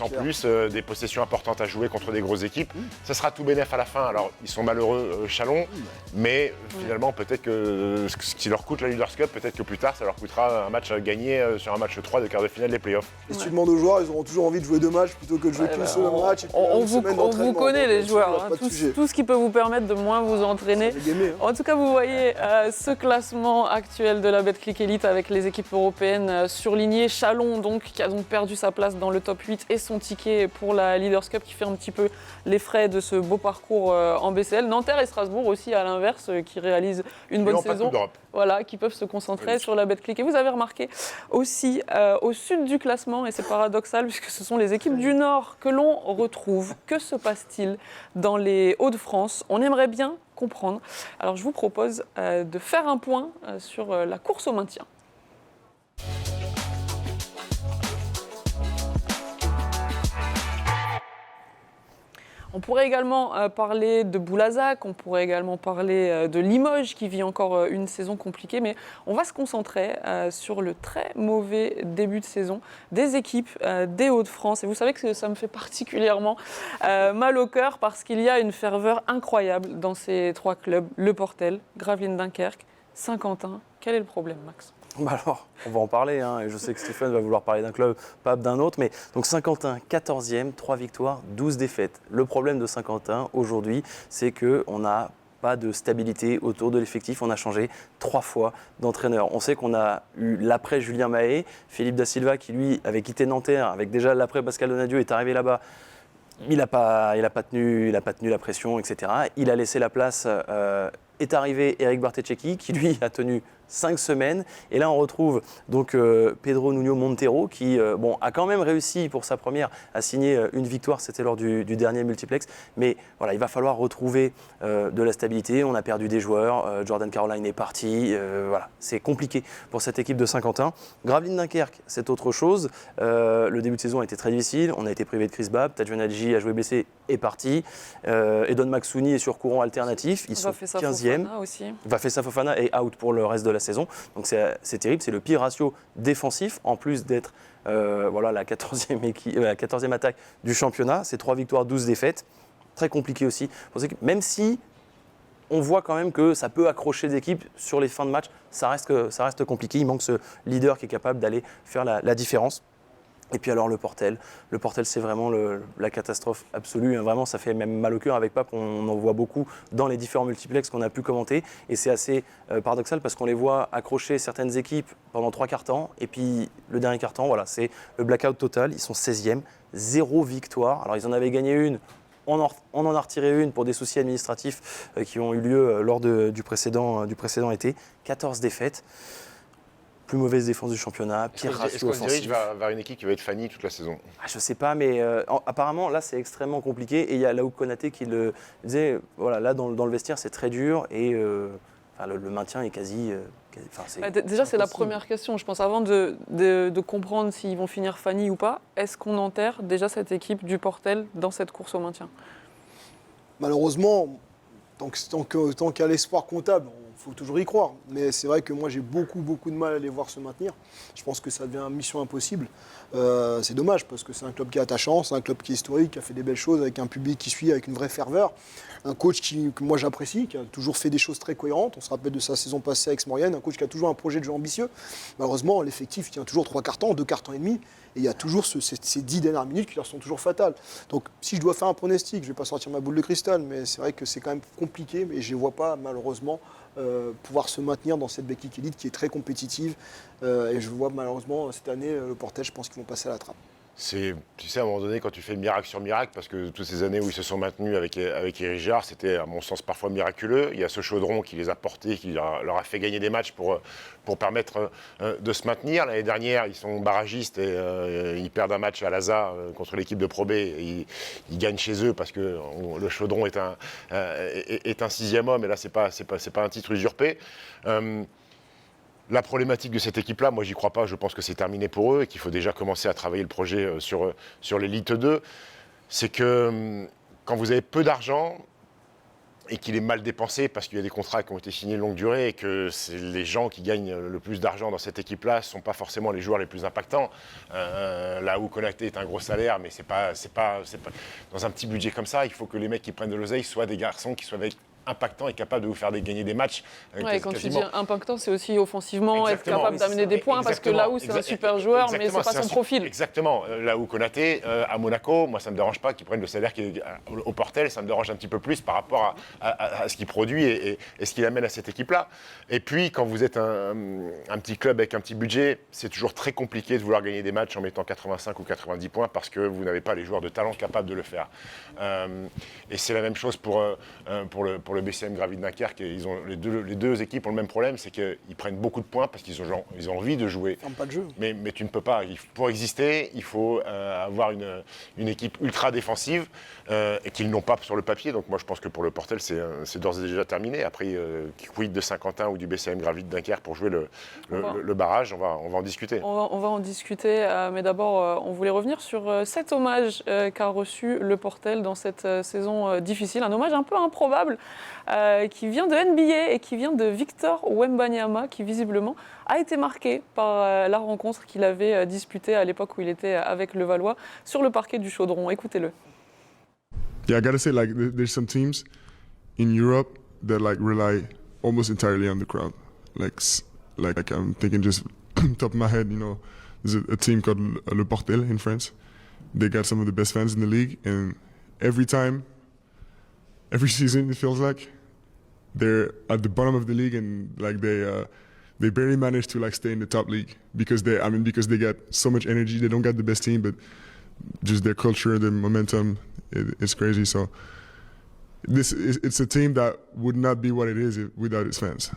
en plus, des possessions importantes à jouer contre des grosses équipes. Ça sera tout bénef à la fin. Alors, ils sont malheureux, Chalon, mais finalement, peut-être que ce qui leur coûte la Leaders Cup, peut-être que plus tard, ça leur coûtera un match gagné sur un match 3 de quart de finale des playoffs. Et si tu demandes aux joueurs, ils auront toujours envie de jouer 2 matchs plutôt que de jouer qu'un seul match. On vous connaît, les joueurs. Tout ce qui peut vous permettre de moins vous entraîner. En tout cas, vous voyez ce classement actuel de la Betclic Elite avec les équipes européennes surlignées. Chalon, donc, qui a donc perdu sa place dans le top 8 et son ticket pour la Leaders Cup, qui fait un petit peu les frais de ce beau parcours en BCL. Nanterre et Strasbourg aussi, à l'inverse, qui réalisent une bonne saison. Voilà, qui peuvent se concentrer sur la Betclic. Et vous avez remarqué aussi au sud du classement, et c'est paradoxal puisque ce sont les équipes du Nord que l'on retrouve. Que se passe-t-il dans les Hauts-de-France? On aimerait bien comprendre. Alors je vous propose de faire un point sur la course au maintien. On pourrait également parler de Boulazac, on pourrait également parler de Limoges qui vit encore une saison compliquée, mais on va se concentrer sur le très mauvais début de saison des équipes des Hauts-de-France. Et vous savez que ça me fait particulièrement mal au cœur parce qu'il y a une ferveur incroyable dans ces 3 clubs, Le Portel, Gravelines-Dunkerque, Saint-Quentin. Quel est le problème, Max ? Alors, on va en parler, et je sais que Stéphane va vouloir parler d'un club, pas d'un autre, mais donc Saint-Quentin, 14e, 3 victoires, 12 défaites. Le problème de Saint-Quentin aujourd'hui, c'est qu'on n'a pas de stabilité autour de l'effectif. On a changé 3 fois d'entraîneur. On sait qu'on a eu l'après Julien Mahé, Philippe Da Silva qui lui avait quitté Nanterre, avec déjà l'après Pascal Donadieu est arrivé là-bas, Il n'a pas tenu la pression, etc. Il a laissé la place. Est arrivé Eric Barteceki qui lui a tenu 5 semaines. Et là, on retrouve donc Pedro Nuno Montero qui a quand même réussi pour sa première à signer une victoire. C'était lors du dernier multiplex. Mais voilà, il va falloir retrouver de la stabilité. On a perdu des joueurs. Jordan Caroline est parti. Voilà, c'est compliqué pour cette équipe de Saint-Quentin. Gravelines Dunkerque, c'est autre chose. Le début de saison a été très difficile. On a été privé de Chris Babb. Tadjon Hadji a joué blessé, est parti. Edon Maxouni est sur courant alternatif. Ils sont 15e. Vafessa Fofana est out pour le reste de la saison. Donc c'est terrible, c'est le pire ratio défensif, en plus d'être la 14e attaque du championnat. C'est 3 victoires, 12 défaites. Très compliqué aussi pour ces équipes. Même si on voit quand même que ça peut accrocher des équipes sur les fins de match, ça reste compliqué. Il manque ce leader qui est capable d'aller faire la différence. Et puis alors le Portel, c'est vraiment la catastrophe absolue. Vraiment, ça fait même mal au cœur avec Pape. On en voit beaucoup dans les différents multiplex qu'on a pu commenter. Et c'est assez paradoxal parce qu'on les voit accrocher certaines équipes pendant 3 quarts temps. Et puis le dernier quart temps, voilà, c'est le blackout total. Ils sont 16e, 0 victoire. Alors ils en avaient gagné une. On en a retiré une pour des soucis administratifs qui ont eu lieu lors du précédent été. 14 défaites. Plus mauvaise défense du championnat, pire ratio offensif. Est-ce qu'on se dirige vers une équipe qui va être Fanny toute la saison? Je ne sais pas, mais apparemment, là, c'est extrêmement compliqué. Et il y a Laouk Konaté qui le disait, voilà, là, dans le vestiaire, c'est très dur et le maintien est quasi... déjà, c'est la première question, je pense, avant de comprendre s'ils vont finir Fanny ou pas. Est-ce qu'on enterre déjà cette équipe du Portel dans cette course au maintien? Malheureusement, tant qu'il y a l'espoir comptable, il faut toujours y croire. Mais c'est vrai que moi, j'ai beaucoup de mal à les voir se maintenir. Je pense que ça devient mission impossible. C'est dommage parce que c'est un club qui est attachant, c'est un club qui est historique, qui a fait des belles choses avec un public qui suit avec une vraie ferveur. Un coach que moi j'apprécie, qui a toujours fait des choses très cohérentes. On se rappelle de sa saison passée avec Aix-Maurienne, un coach qui a toujours un projet de jeu ambitieux. Malheureusement, l'effectif tient toujours 3 quarts temps, 2 quarts temps et demi. Et il y a toujours ces 10 dernières minutes qui leur sont toujours fatales. Donc si je dois faire un pronostic, je ne vais pas sortir ma boule de cristal, mais c'est vrai que c'est quand même compliqué. Mais je ne vois pas malheureusement pouvoir se maintenir dans cette Betclic Elite qui est très compétitive. Et je vois malheureusement cette année, le Portel, je pense qu'ils vont passer à la trappe. Tu sais, à un moment donné, quand tu fais miracle sur miracle, parce que toutes ces années où ils se sont maintenus avec Éric Girard, c'était à mon sens parfois miraculeux. Il y a ce chaudron qui les a portés, qui leur a fait gagner des matchs pour permettre de se maintenir. L'année dernière, ils sont barragistes et ils perdent un match à Laza contre l'équipe de Pro B. Ils gagnent chez eux parce que le chaudron est un 6e homme, et là, c'est pas un titre usurpé. La problématique de cette équipe-là, moi, j'y crois pas. Je pense que c'est terminé pour eux et qu'il faut déjà commencer à travailler le projet sur l'élite 2. C'est que quand vous avez peu d'argent et qu'il est mal dépensé parce qu'il y a des contrats qui ont été signés de longue durée et que les gens qui gagnent le plus d'argent dans cette équipe-là ne sont pas forcément les joueurs les plus impactants. Là où Konaté est un gros salaire, mais c'est pas dans un petit budget comme ça, il faut que les mecs qui prennent de l'oseille soient des garçons qui soient impactant et capable de vous faire gagner des matchs. Quand tu dis impactant, c'est aussi offensivement être capable d'amener des points, parce que là où c'est un super joueur, mais c'est pas son profil. Exactement. Là où Konaté, à Monaco, moi ça me dérange pas qu'il prenne le salaire au Portel, ça me dérange un petit peu plus par rapport à ce qu'il produit et ce qu'il amène à cette équipe-là. Et puis quand vous êtes un petit club avec un petit budget, c'est toujours très compliqué de vouloir gagner des matchs en mettant 85 ou 90 points parce que vous n'avez pas les joueurs de talent capables de le faire. Et c'est la même chose pour le BCM Gravelines Dunkerque. Les deux équipes ont le même problème, c'est qu'ils prennent beaucoup de points parce qu'ils ont envie de jouer. Pas de jeu. Mais tu ne peux pas. Pour exister, il faut avoir une équipe ultra défensive et qu'ils n'ont pas sur le papier. Donc moi je pense que pour le Portel c'est d'ores et déjà terminé. Après quid de Saint-Quentin ou du BCM Gravelines Dunkerque pour jouer le barrage, on va en discuter. On va en discuter, mais d'abord on voulait revenir sur cet hommage qu'a reçu le Portel dans cette saison difficile. Un hommage un peu improbable qui vient de NBA et qui vient de Victor Wembanyama, qui visiblement a été marqué par la rencontre qu'il avait disputée à l'époque où il était avec le Valois sur le parquet du Chaudron. Écoutez-le. Yeah, I gotta say, like, there's some teams in Europe that like rely almost entirely on the crowd. Like I'm thinking just top of my head, you know, there's a team called Le Portel in France. They got some of the best fans in the league, and every season it feels like they're at the bottom of the league, and like they barely manage to like stay in the top league because they got so much energy. They don't got the best team, but just their culture, their momentum, it's crazy. So it's a team that would not be what it is without its fans.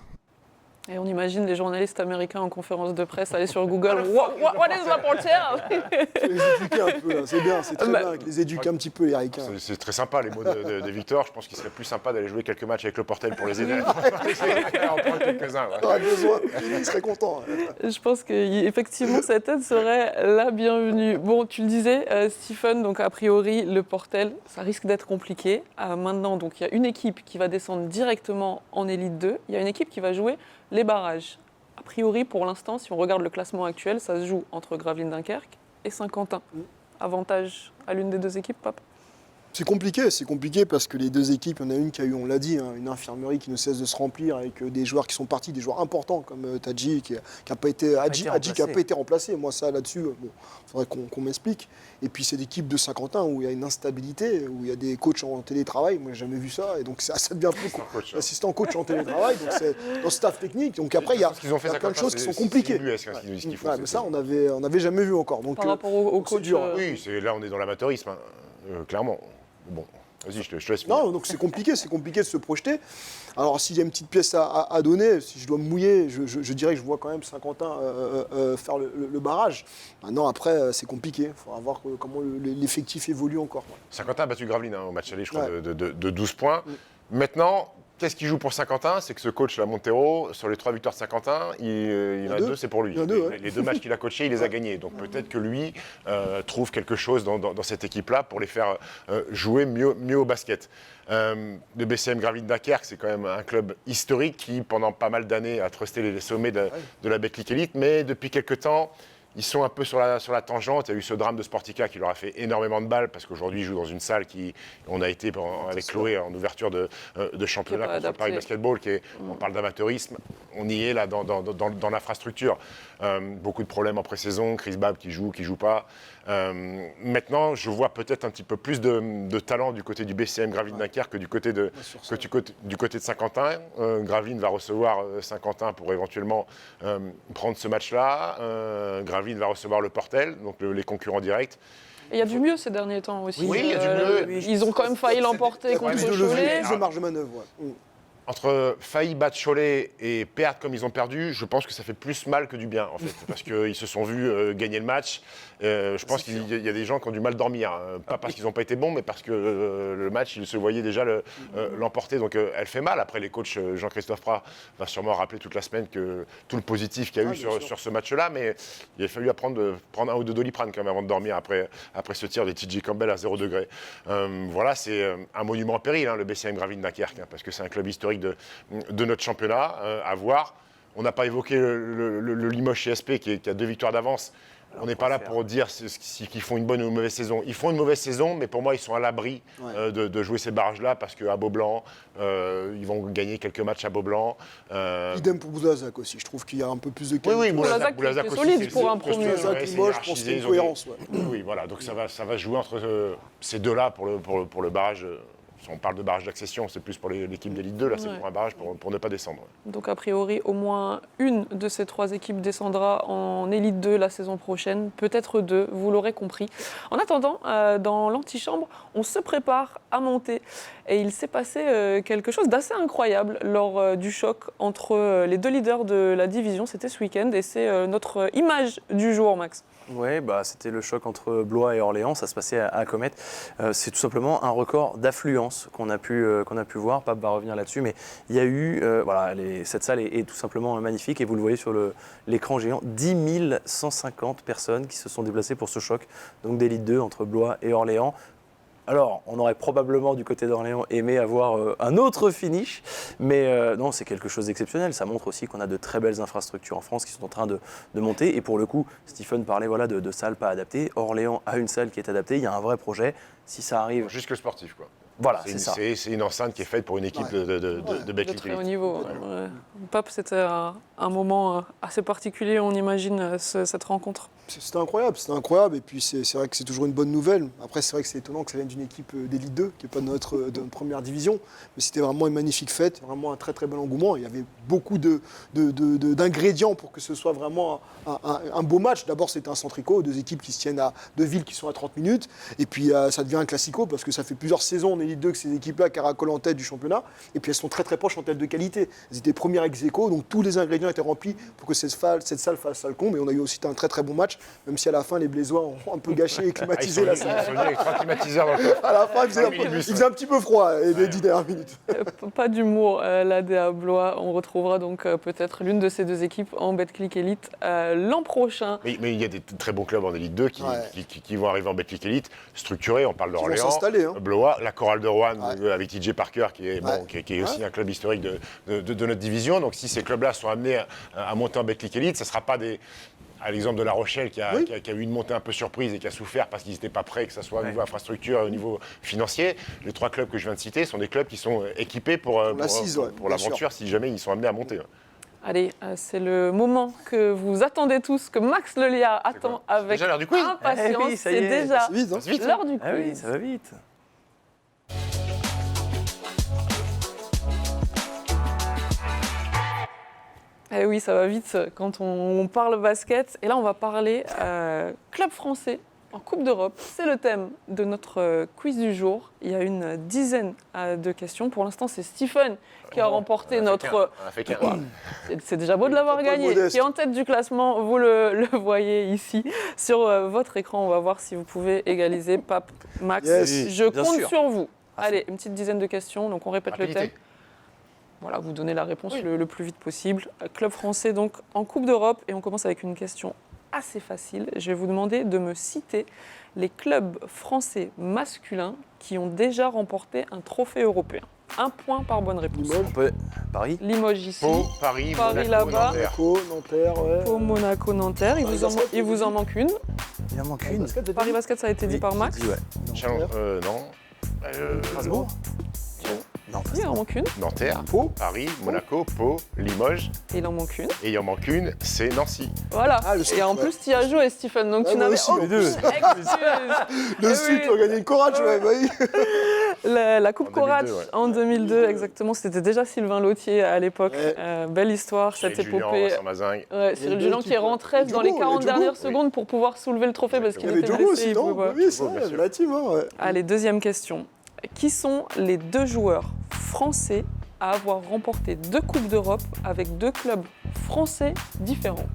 Et on imagine les journalistes américains en conférence de presse aller sur Google. What is la portière? Les éduquer un peu, là. C'est bien, c'est très bien, qu'ils éduquent un petit peu les Ricains. C'est très sympa les mots de Victor. Je pense qu'il serait plus sympa d'aller jouer quelques matchs avec le Portel pour les aider. On prend quelques-uns. Ouais. On aurait besoin, il serait content. Je pense qu'effectivement, cette aide serait la bienvenue. Bon, tu le disais, Stephen, donc a priori, le Portel, ça risque d'être compliqué. Maintenant, donc il y a une équipe qui va descendre directement en Élite 2. Il y a une équipe qui va jouer les barrages. A priori, pour l'instant, si on regarde le classement actuel, ça se joue entre Gravelines Dunkerque et Saint-Quentin. Avantage à l'une des deux équipes, Pape? C'est compliqué parce que les deux équipes, il y en a une qui a eu, on l'a dit, une infirmerie qui ne cesse de se remplir avec des joueurs qui sont partis, des joueurs importants comme Tadji qui n'a pas été, Hadji qui n'a pas été remplacé. Moi, ça là-dessus, il faudrait qu'on m'explique. Et puis c'est l'équipe de Saint-Quentin où il y a une instabilité, où il y a des coachs en télétravail. Moi, j'ai jamais vu ça. Et donc ça devient plus assistant coach en télétravail. Donc c'est dans le staff technique. Donc après, il y a plein de choses qui sont compliquées. Ça, on n'avait jamais vu encore. Donc, par rapport au coach. Oui, là, on est dans l'amateurisme, clairement. Bon, vas-y, je te laisse. Non, donc c'est compliqué de se projeter. Alors s'il y a une petite pièce à donner, si je dois me mouiller, je dirais que je vois quand même Saint-Quentin faire le barrage. Maintenant, après, c'est compliqué. Il faudra voir comment l'effectif évolue encore. Saint-Quentin a battu Gravelines au match aller, je crois, de 12 points. Maintenant, qu'est-ce qu'il joue pour Saint-Quentin? C'est que ce coach, là, Montero, sur les 3 victoires de Saint-Quentin, il y en a 2, c'est pour lui. Les 2 matchs qu'il a coachés, il les a gagnés. Donc peut-être que lui trouve quelque chose dans cette équipe-là pour les faire jouer mieux au basket. Le BCM Gravelines Dunkerque, c'est quand même un club historique qui, pendant pas mal d'années, a trusté les sommets de la Betclic Elite. Mais depuis quelques temps, ils sont un peu sur la tangente. Il y a eu ce drame de Sportica qui leur a fait énormément de balles parce qu'aujourd'hui, ils jouent dans une salle on a été avec Chloé en ouverture de championnat contre le Paris Basketball. On parle d'amateurisme. On y est là dans l'infrastructure. Beaucoup de problèmes en pré-saison. Chris Babb qui joue pas. Maintenant, je vois peut-être un petit peu plus de talent du côté du BCM Gravelines Dunkerque que du côté de Saint-Quentin. Gravelines va recevoir Saint-Quentin pour éventuellement prendre ce match-là. Gravelines va recevoir le Portel, donc les concurrents directs. Et il y a du mieux ces derniers temps aussi. Oui, il y a du mieux. Ils ont quand même failli l'emporter contre Cholet. Plus de marge de manœuvre. Entre failli battre Cholet et perdre comme ils ont perdu, je pense que ça fait plus mal que du bien, en fait, parce qu'ils se sont vus gagner le match. Je pense qu'il y a des gens qui ont du mal dormir, pas parce qu'ils n'ont pas été bons, mais parce que le match, ils se voyaient déjà l'emporter. Donc elle fait mal. Après, les coachs, Jean-Christophe Prat va sûrement rappeler toute la semaine que tout le positif qu'il y a eu sur ce match-là, mais il a fallu prendre un ou deux Doliprane quand même avant de dormir après ce tir de TJ Campbell à 0 degré. Voilà, c'est un monument en péril, le BCM Gravelines Dunkerque, parce que c'est un club historique de notre championnat à voir. On n'a pas évoqué le Limoges CSP qui a 2 victoires d'avance. On n'est pas là pour dire qu'ils font une bonne ou une mauvaise saison. Ils font une mauvaise saison, mais pour moi, ils sont à l'abri de jouer ces barrages-là parce qu'à Beaublanc, ils vont gagner quelques matchs à Beaublanc. Idem pour Boulazac aussi. Je trouve qu'il y a un peu plus de qualité. Oui, Boulazac est solide pour un premier. Boulazac, Limoges, je pense qu'il y a une cohérence. Oui, voilà. Donc ça va jouer entre ces deux-là pour le barrage. Si on parle de barrage d'accession, c'est plus pour l'équipe d'élite 2, là c'est pour un barrage pour ne pas descendre. Donc a priori, au moins une de ces 3 équipes descendra en élite 2 la saison prochaine, peut-être 2, vous l'aurez compris. En attendant, dans l'antichambre, on se prépare à monter et il s'est passé quelque chose d'assez incroyable lors du choc entre les 2 leaders de la division, c'était ce week-end et c'est notre image du jour, Max. Oui, c'était le choc entre Blois et Orléans, ça se passait à Comet. C'est tout simplement un record d'affluence qu'on a pu voir, Pape va revenir là-dessus, mais il y a eu, cette salle est tout simplement magnifique et vous le voyez sur l'écran géant, 10 150 personnes qui se sont déplacées pour ce choc, donc d'élite 2 entre Blois et Orléans. Alors, on aurait probablement du côté d'Orléans aimé avoir un autre finish, mais non, c'est quelque chose d'exceptionnel. Ça montre aussi qu'on a de très belles infrastructures en France qui sont en train de monter. Et pour le coup, Stephen parlait de salles pas adaptées. Orléans a une salle qui est adaptée, il y a un vrai projet. Si ça arrive... Juste que sportif, quoi. Voilà, c'est ça. C'est une enceinte qui est faite pour une équipe de De Betclic très haut Elite. niveau. Ouais. Pape, c'était un moment assez particulier, on imagine, cette rencontre. C'était incroyable. Et puis c'est vrai que c'est toujours une bonne nouvelle. Après, c'est vrai que c'est étonnant que ça vienne d'une équipe d'élite 2, qui n'est pas de notre première division. Mais c'était vraiment une magnifique fête, vraiment un très très bon engouement. Il y avait beaucoup d'ingrédients pour que ce soit vraiment un beau match. D'abord, c'était un centrico, deux équipes qui se tiennent à deux villes qui sont à 30 minutes. Et puis ça devient un classico parce que ça fait plusieurs saisons en élite 2 que ces équipes-là caracolent en tête du championnat. Et puis elles sont très très proches en tête de qualité. Elles étaient premières ex aequo, donc tous les ingrédients étaient remplis pour que cette salle fasse le comble. Et on a eu aussi un très très bon match. Même si à la fin, les Blésois ont un peu gâché et climatisé la salle. Ils sont venus avec 3 climatiseurs dans le coffre. À la fin, il faisait un petit peu froid les 10 dernières minutes. Pas d'humour, là, des Blois. On retrouvera donc peut-être l'une de ces deux équipes en Betclic Elite l'an prochain. Mais il y a des très bons clubs en Élite 2 qui vont arriver en Betclic Elite, structurés. On parle Ils vont d'Orléans, s'installer, hein. Blois, la Chorale de Rouen avec TJ Parker, qui est aussi un club historique de notre division. Donc si ces clubs-là sont amenés à monter en Betclic Elite, ça ne sera pas des... À l'exemple de La Rochelle, qui a eu une montée un peu surprise et qui a souffert parce qu'ils n'étaient pas prêts, que ce soit au niveau infrastructure et au niveau financier. Les 3 clubs que je viens de citer sont des clubs qui sont équipés pour l'aventure si jamais ils sont amenés à monter. Allez, c'est le moment que vous attendez tous, que Max Leliard attend avec Déjà l'heure du quiz. impatience. Eh oui, ça y c'est est. déjà C'est vite, hein. l'heure du quiz. Ah oui, ça va vite. Eh oui, ça va vite quand on parle basket. Et là, on va parler club français en Coupe d'Europe. C'est le thème de notre quiz du jour. Il y a une dizaine de questions. Pour l'instant, c'est Stephen qui a remporté notre... On a fait qu'un. C'est déjà beau de l'avoir Pas gagné. modeste. Qui est en tête du classement, vous le voyez ici sur votre écran. On va voir si vous pouvez égaliser Pape, Max. Yes. Je Bien compte sûr. sur vous. Allez, une petite dizaine de questions. Donc on répète le Rapidité. thème. Voilà, vous donnez la réponse le plus vite possible. Club français donc en Coupe d'Europe et on commence avec une question assez facile. Je vais vous demander de me citer les clubs français masculins qui ont déjà remporté un trophée européen. 1 point par bonne réponse. On peut... Paris. Limoges ici, Pau, Paris, Paris Monaco, là-bas. Nanterre. Monaco, Nanterre, ouais. Pau, Monaco, Nanterre. Il vous en manque une. Il en manque une. Paris Basket, ça a été dit par Max. Ouais. Chalon- non. Strasbourg. Non, Il en manque une. Nanterre, Pau. Paris, Monaco, Pau, Limoges. Et il en manque une. Et il en manque une, c'est Nancy. Voilà. Ah, le et sud, en ouais. plus, tu y as joué, Stephen. Donc Ah, tu moi n'avais aussi, aucune les deux. excuse. Le Eh Sud, oui. tu as gagné une Courage, ouais, bah oui. La Coupe En 2002, Courage ouais. en 2002, exactement. C'était déjà Sylvain Lautier à l'époque. Ouais. Belle histoire, cette Cyril Julien, épopée. Vincent Mazingue. Ouais, Il y Cyril a Julien deux qui équipes, rentrait ouais. dans les Diogo, 40 il y a dernières Diogo, secondes pour pouvoir soulever le trophée parce Il qu'il y avait était Diogo blessé. aussi, il non pouvait pas. Oui, ça, Diogo, bien sûr. la team, hein, ouais. Allez, deuxième question. Qui sont les 2 joueurs français à avoir remporté 2 Coupes d'Europe avec 2 clubs français différents?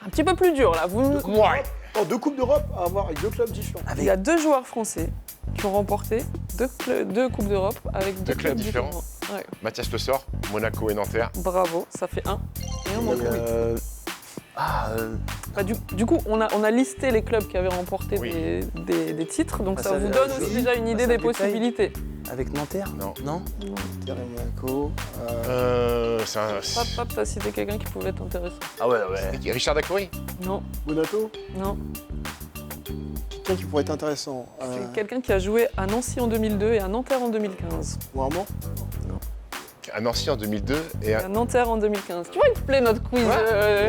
Un petit peu plus dur là. Ouais. Non, 2 Coupes d'Europe à avoir avec 2 clubs différents. Il y a 2 joueurs français qui ont remporté 2 Coupes d'Europe avec 2 Deux clubs clubs différents. différents. Ouais. Mathias Le Sort, Monaco et Nanterre. Bravo, ça fait 1. Et un manque. Et, Du coup, on a listé les clubs qui avaient remporté Oui. des titres, donc Bah, ça ça vous veut- donne je- aussi déjà une idée ça des détaille. possibilités. avec Nanterre. Non. Non. Nanterre et Monaco. C'est un... Pap, t'as cité quelqu'un qui pouvait être intéressant. Ah ouais, ouais. Richard Dacoury. Non, Monaco, non. quelqu'un qui pourrait être intéressant. C'est quelqu'un qui a joué à Nancy en 2002 et à Nanterre en 2015. Vraiment À Nancy en 2002 et Et à Nanterre en 2015. Tu vois, il te plaît notre quiz.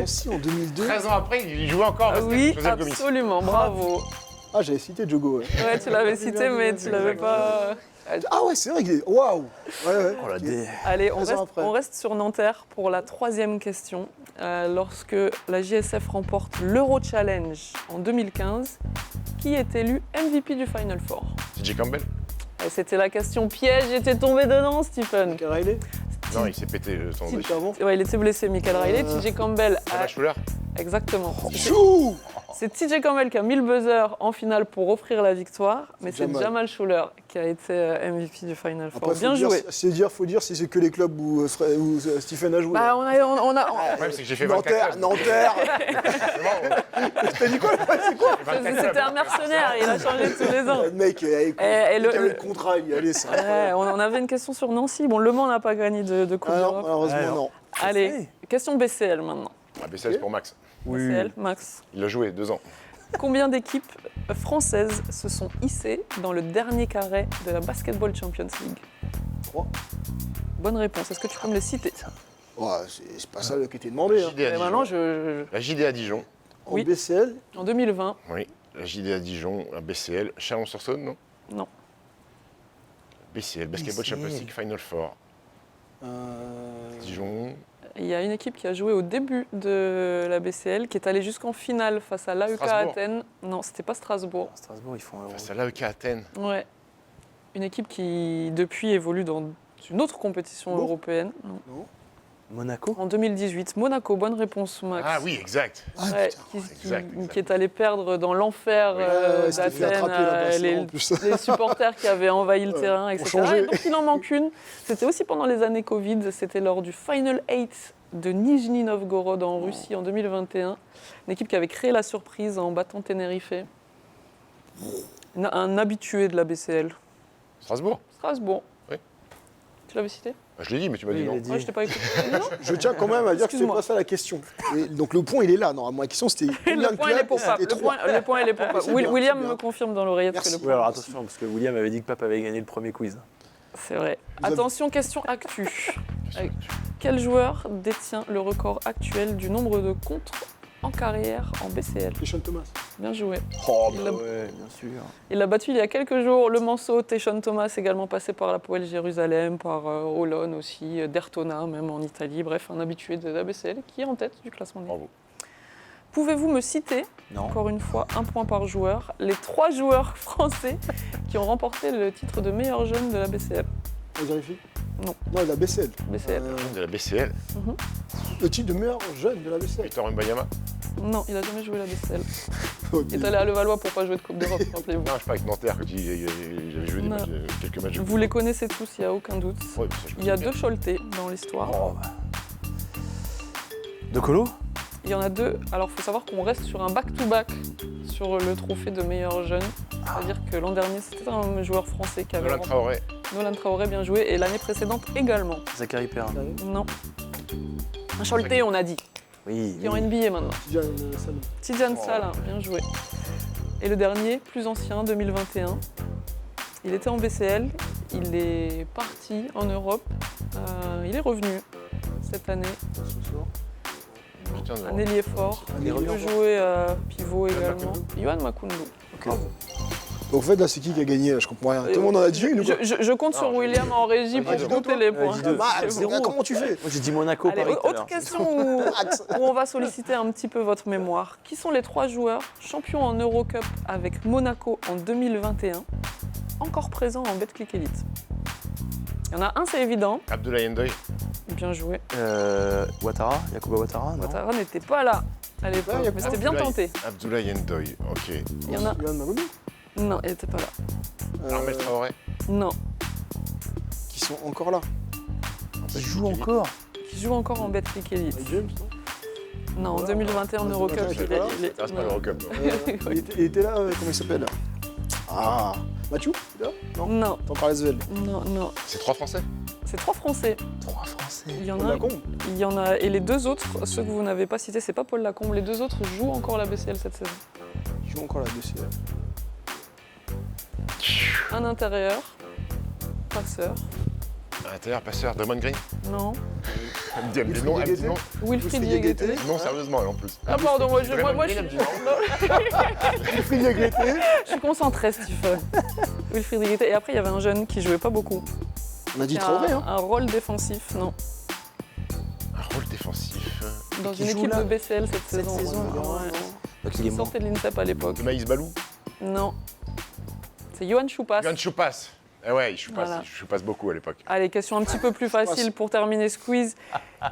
Nancy en 2002. 13 ans après, il jouait encore. Ah oui, Joseph Gomis. absolument, bravo. Ah, j'avais cité Diogo, ouais. Ouais, tu l'avais cité, mais tu l'avais pas. Ah ouais, c'est vrai qu'il est... Waouh. Ouais, ouais. Oh la dé... Allez, 13 ans après. on reste sur Nanterre pour la 3e question. Lorsque la JSF remporte l'Euro Challenge en 2015, qui est élu MVP du Final Four? TJ Campbell. Et c'était la question piège, j'étais tombé dedans, Stephen. Michael Riley. Non, il s'est pété son Qui doigt. était avant Ouais, il était blessé, Michael Riley. TJ Campbell, Thomas Schuller. exactement. Chou. C'est TJ Campbell qui a mis le buzzer en finale pour offrir la victoire, mais c'est Jamal. Jamal Schuller qui a été MVP du Final Four. Après, Bien joué. faut dire si c'est que les clubs où Stephen a joué. Bah, on a Le problème, c'est que j'ai fait 24 Nanterre, clubs. Nanterre. T'as dit quoi? C'est quoi? C'était un mercenaire, il a changé tous les ans. Le mec, il et avait le- le contrat, il y allait ça. Ouais, on avait une question sur Nancy. Bon, Le Mans n'a pas gagné de Coupe Ah non, d'Europe. malheureusement, Alors. non. Allez, question BCL maintenant. Ah, BCL, c'est pour Max. BCL, Max. Il a joué 2 ans. Combien d'équipes françaises se sont hissées dans le dernier carré de la Basketball Champions League? 3. Bonne réponse. Est-ce que tu peux me les citer? Ouais, c'est pas ça qui était demandé. Hein. JD à Et Dijon. maintenant, La JD à Dijon. En Oui. BCL, en 2020, Oui. La JD à Dijon, la BCL. Chalon-sur-Saône, non? non. BCL, Basketball BCL. Champions League Final Four. Dijon. Il y a une équipe qui a joué au début de la BCL, qui est allée jusqu'en finale face à l'AEK Strasbourg. Athènes. Non, c'était pas Strasbourg. Strasbourg, ils font un Face à l'AEK Athènes. Ouais. Une équipe qui, depuis, évolue dans une autre compétition Bon. européenne. non. Monaco. En 2018. Monaco, bonne réponse, Max. Ah oui, exact. Ah, Ouais, putain. qui est allé perdre dans l'enfer Ouais, c'était fait d'Athènes, attraper là-bas, les, en plus. les supporters qui avaient envahi le terrain, etc. changé. Et donc il en manque une. C'était aussi pendant les années Covid, c'était lors du Final 8 de Nijni Novgorod en Russie en 2021. Une équipe qui avait créé la surprise en battant Tenerife. Un habitué de la BCL. Strasbourg. Strasbourg. Oui. Tu l'avais cité? Bah, je l'ai dit, mais tu m'as Oui, dit il non. a dit. Ouais, je t'ai pas écouté. Non. Je tiens quand même à dire que c'est Excuse-moi. pas ça la question. Et donc le point, il est là. Normalement, la question, c'était combien Le de point, il est clubs pour Pape. C'était Le point, 3. le point, il est pour Pape. C'est bien, William c'est bien. me confirme dans l'oreillette Merci. que le Oui, point. alors attention, parce que William avait dit que Pape avait gagné le premier quiz. C'est vrai. Vous avez- Attention, question actu. Quel joueur détient le record actuel du nombre de contres en carrière en BCL? Christian Thomas. Bien joué. Oh, Il l'a- ouais, bien sûr. Il l'a battu il y a quelques jours. Le Manceau, Teshon Thomas, également passé par la Poel Jérusalem, par Olon aussi, Dertona, même en Italie. Bref, un habitué de la BCL qui est en tête du classement de Ligue. Bravo. Pouvez-vous me citer, Non. encore une fois, un point par joueur, les 3 joueurs français qui ont remporté le titre de meilleur jeune de la BCL? On vérifie Non. Non, la BCL. BCL. De la BCL. Le titre de meilleur jeune de la BCL. Victor Mbayama. Non, il n'a jamais joué la BCL. Ok. Il est allé à Levallois pour pas jouer de Coupe d'Europe, rappelez-vous. Non, je sais pas avec Nanterre, que j'avais joué des Non. matchs, quelques matchs. Vous les connaissez tous, il n'y a aucun doute. Ouais, ça, je Il y a connais 2 Choletais dans l'histoire. Oh, bah. De Colo. Il y en a 2. Alors, il faut savoir qu'on reste sur un back-to-back sur le trophée de meilleur jeune. C'est-à-dire que l'an dernier, c'était un joueur français qui avait Nolan Traoré. Nolan Traoré, bien joué. Et l'année précédente également. Zachary Perrin. Non. Un Choletais, on a dit. Oui. Qui est en oui. NBA maintenant. Tidiane Salem. Tidiane Salin, bien joué. Et le dernier, plus ancien, 2021. Il était en BCL. Il est parti en Europe. Il est revenu cette année. Ce soir. Je tiens devant. Un ailier fort. Un Il ailier peut fort. jouer pivot Yohan également. Makoundou. Yohan Makoundou. Bravo. Donc en fait, là, c'est qui a gagné? Je comprends rien. Tout le monde en a dit une ou quoi? Je compte sur Non, William en régie Ah, pour dis compter donc, les toi. points. Dis donc. Max, C'est bon. comment tu fais? Moi j'ai dit Monaco, Allez, Paris. tout à autre l'heure. question où on va solliciter un petit peu votre mémoire. Qui sont les 3 joueurs champions en Eurocup avec Monaco en 2021, encore présents en Betclic Elite? Il y en a un, c'est évident. Abdoulaye Ndoye. Bien joué. Ouattara, Yacouba Ouattara, non? Ouattara n'était pas là à l'époque, Ouais, mais c'était bien tenté. Abdoulaye Ndoye, ok. Il y en a... Yohan Makoundou. Non, il n'était pas là. Armel Traoré. Non, Qui sont encore là. Il joue encore. qui joue encore en Betclic Elite. Mike James, non? Non, en 2021 en En Eurocup, 2021, il il était là. est... Ah, c'est pas l'Eurocup. non. Il était là, comment il s'appelle? Ah, Mathieu? il est là? Non, Non, t'as encore les ailes. non. C'est 3 Français. C'est 3 Français. 3 Français. Il y en Paul a un. Lacombe. Il y en a, et les 2 autres, ceux que vous n'avez pas cités, c'est pas Paul Lacombe. Les 2 autres jouent encore la BCL cette saison. Ils jouent encore la BCL. Un intérieur, passeur, Intérieur, passeur, Draymond Green. non. Dis des noms, Wilfried dis non. Wilfried Wilfried Diégueté. Non, sérieusement, en plus. Ah pardon, moi je Draymond suis... Green, Wilfried Diégueté. je suis concentrée, Stephen. Wilfried Diégueté. Et après, il y avait un jeune qui jouait pas beaucoup. On a dit Qui a Traoré, hein. un rôle défensif, non. Un rôle défensif. Dans qui une joue équipe là de BCL cette Cette saison. saison, Ouais. Donc il est Il mort. sortait de l'INSEP à l'époque. De Maïs Balou. Non. C'est Johan Choupas. Yann Choupas. Eh ouais, Voilà. je passe beaucoup à l'époque. Allez, question un petit peu plus facile pour terminer ce quiz.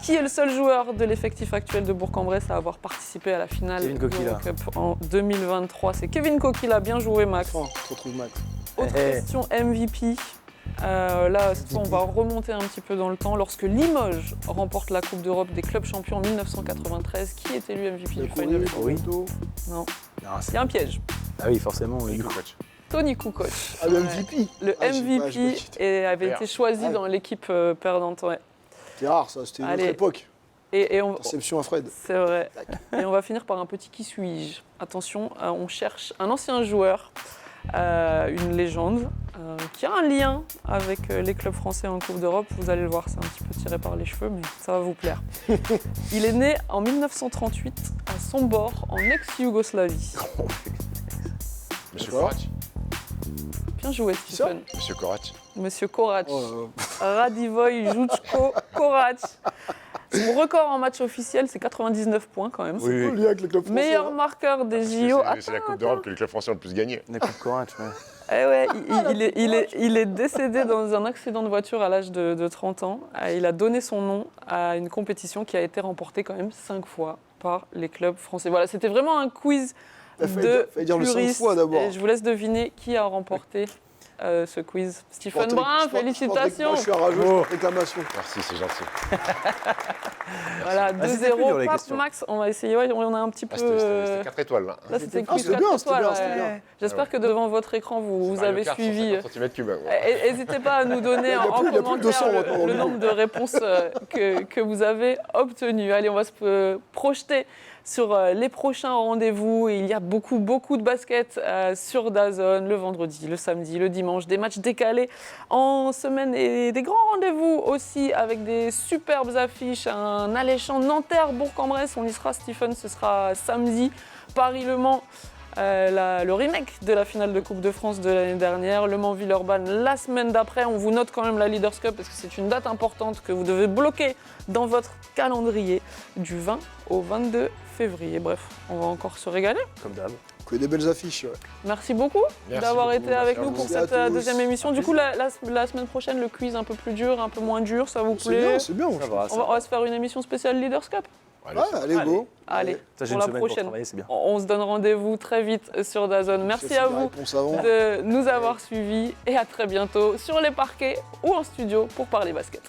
Qui est le seul joueur de l'effectif actuel de Bourg-en-Bresse à avoir participé à la finale Kevin de Coquilla. l'Eurocup en 2023? C'est Kevin Coquilla, bien joué Max. Enfin, tu retrouves Max. Autre Eh, eh. question MVP. Là, cette fois, on va remonter un petit peu dans le temps. Lorsque Limoges remporte la Coupe d'Europe des clubs champions en 1993, qui est élu MVP du Final Four? Oui. Non, Non, il y a un piège. Ah oui, forcément. oui. Nico Koch. Tony Kukoc. Ah, le MVP. Le Ah, j'ai pas- j'ai pas MVP quitté. avait Vert. été choisi Ah. dans l'équipe perdante. Ouais. C'était rare, ça. C'était une autre Allez. époque. Et on, Interception à Fred. c'est vrai. Et on va finir par un petit qui suis-je. Attention, on cherche un ancien joueur, une légende, qui a un lien avec les clubs français en Coupe d'Europe. Vous allez le voir, c'est un petit peu tiré par les cheveux, mais ça va vous plaire. Il est né en 1938 à Sombor, en ex-Yougoslavie. Monsieur D'accord. Korac. Bien joué, Qui ça Stephen. Monsieur Korac. Monsieur Korac. Oh, Radivoj Jučko Korac. Son record en match officiel, c'est 99 points quand même. c'est quoi le lien avec le club français Meilleur hein marqueur des Parce que JO. c'est la Coupe d'Europe que les clubs français ont le plus gagné. On écoute Courage, ouais. Eh ouais, il est décédé dans un accident de voiture à l'âge de 30 ans. Il a donné son nom à une compétition qui a été remportée quand même 5 fois par les clubs français. Voilà, c'était vraiment un quiz de Fallait dire le 5 puristes. fois d'abord. Et je vous laisse deviner qui a remporté ce quiz. Stephen Je Brun, portais- félicitations. Moi, je suis un rageux, je porte réclamation. Merci, c'est gentil. Voilà, Ah, c'était plus dur, 2-0. les Pape questions. Max, on va essayer. Ouais, on a un petit peu. Ah, c'était 4 étoiles là. Là, c'était Ah, quiz c'était 4 bien, c'était étoiles, bien, c'était ouais. bien. J'espère que devant votre écran, vous Mario avez Kart, suivi. 150 cm3. N'hésitez pas à nous donner Il y a en plus- il y a plus de commentaire 200 maintenant, le nombre de réponses que vous avez obtenues. Allez, on va se projeter sur les prochains rendez-vous. Il y a beaucoup de basket sur DAZN le vendredi, le samedi, le dimanche, des matchs décalés en semaine et des grands rendez-vous aussi avec des superbes affiches, un alléchant Nanterre, Bourg-en-Bresse, on y sera Stephen, ce sera samedi, Paris-Le Mans. Le remake de la finale de Coupe de France de l'année dernière, Le Mans-Villeurbanne la semaine d'après. On vous note quand même la Leaders Cup parce que c'est une date importante que vous devez bloquer dans votre calendrier du 20 au 22 février. Bref, on va encore se régaler. Comme d'hab. Que des belles affiches. Ouais. Merci beaucoup Merci d'avoir beaucoup, été merci avec à nous vous. pour Merci à cette tous. deuxième émission. Du coup, la semaine prochaine, le quiz un peu plus dur, un peu moins dur, ça vous C'est plaît? bien, c'est bien. Ça va, On va se faire une émission spéciale Leaders Cup. Allez, Ouais, c'est allez, go. Allez, Ça, j'ai pour une la semaine pour prochaine. travailler, c'est bien. On se donne rendez-vous très vite sur DAZN. Merci C'est à des vous réponses avant. de nous avoir suivis et à très bientôt sur les parquets ou en studio pour parler basket.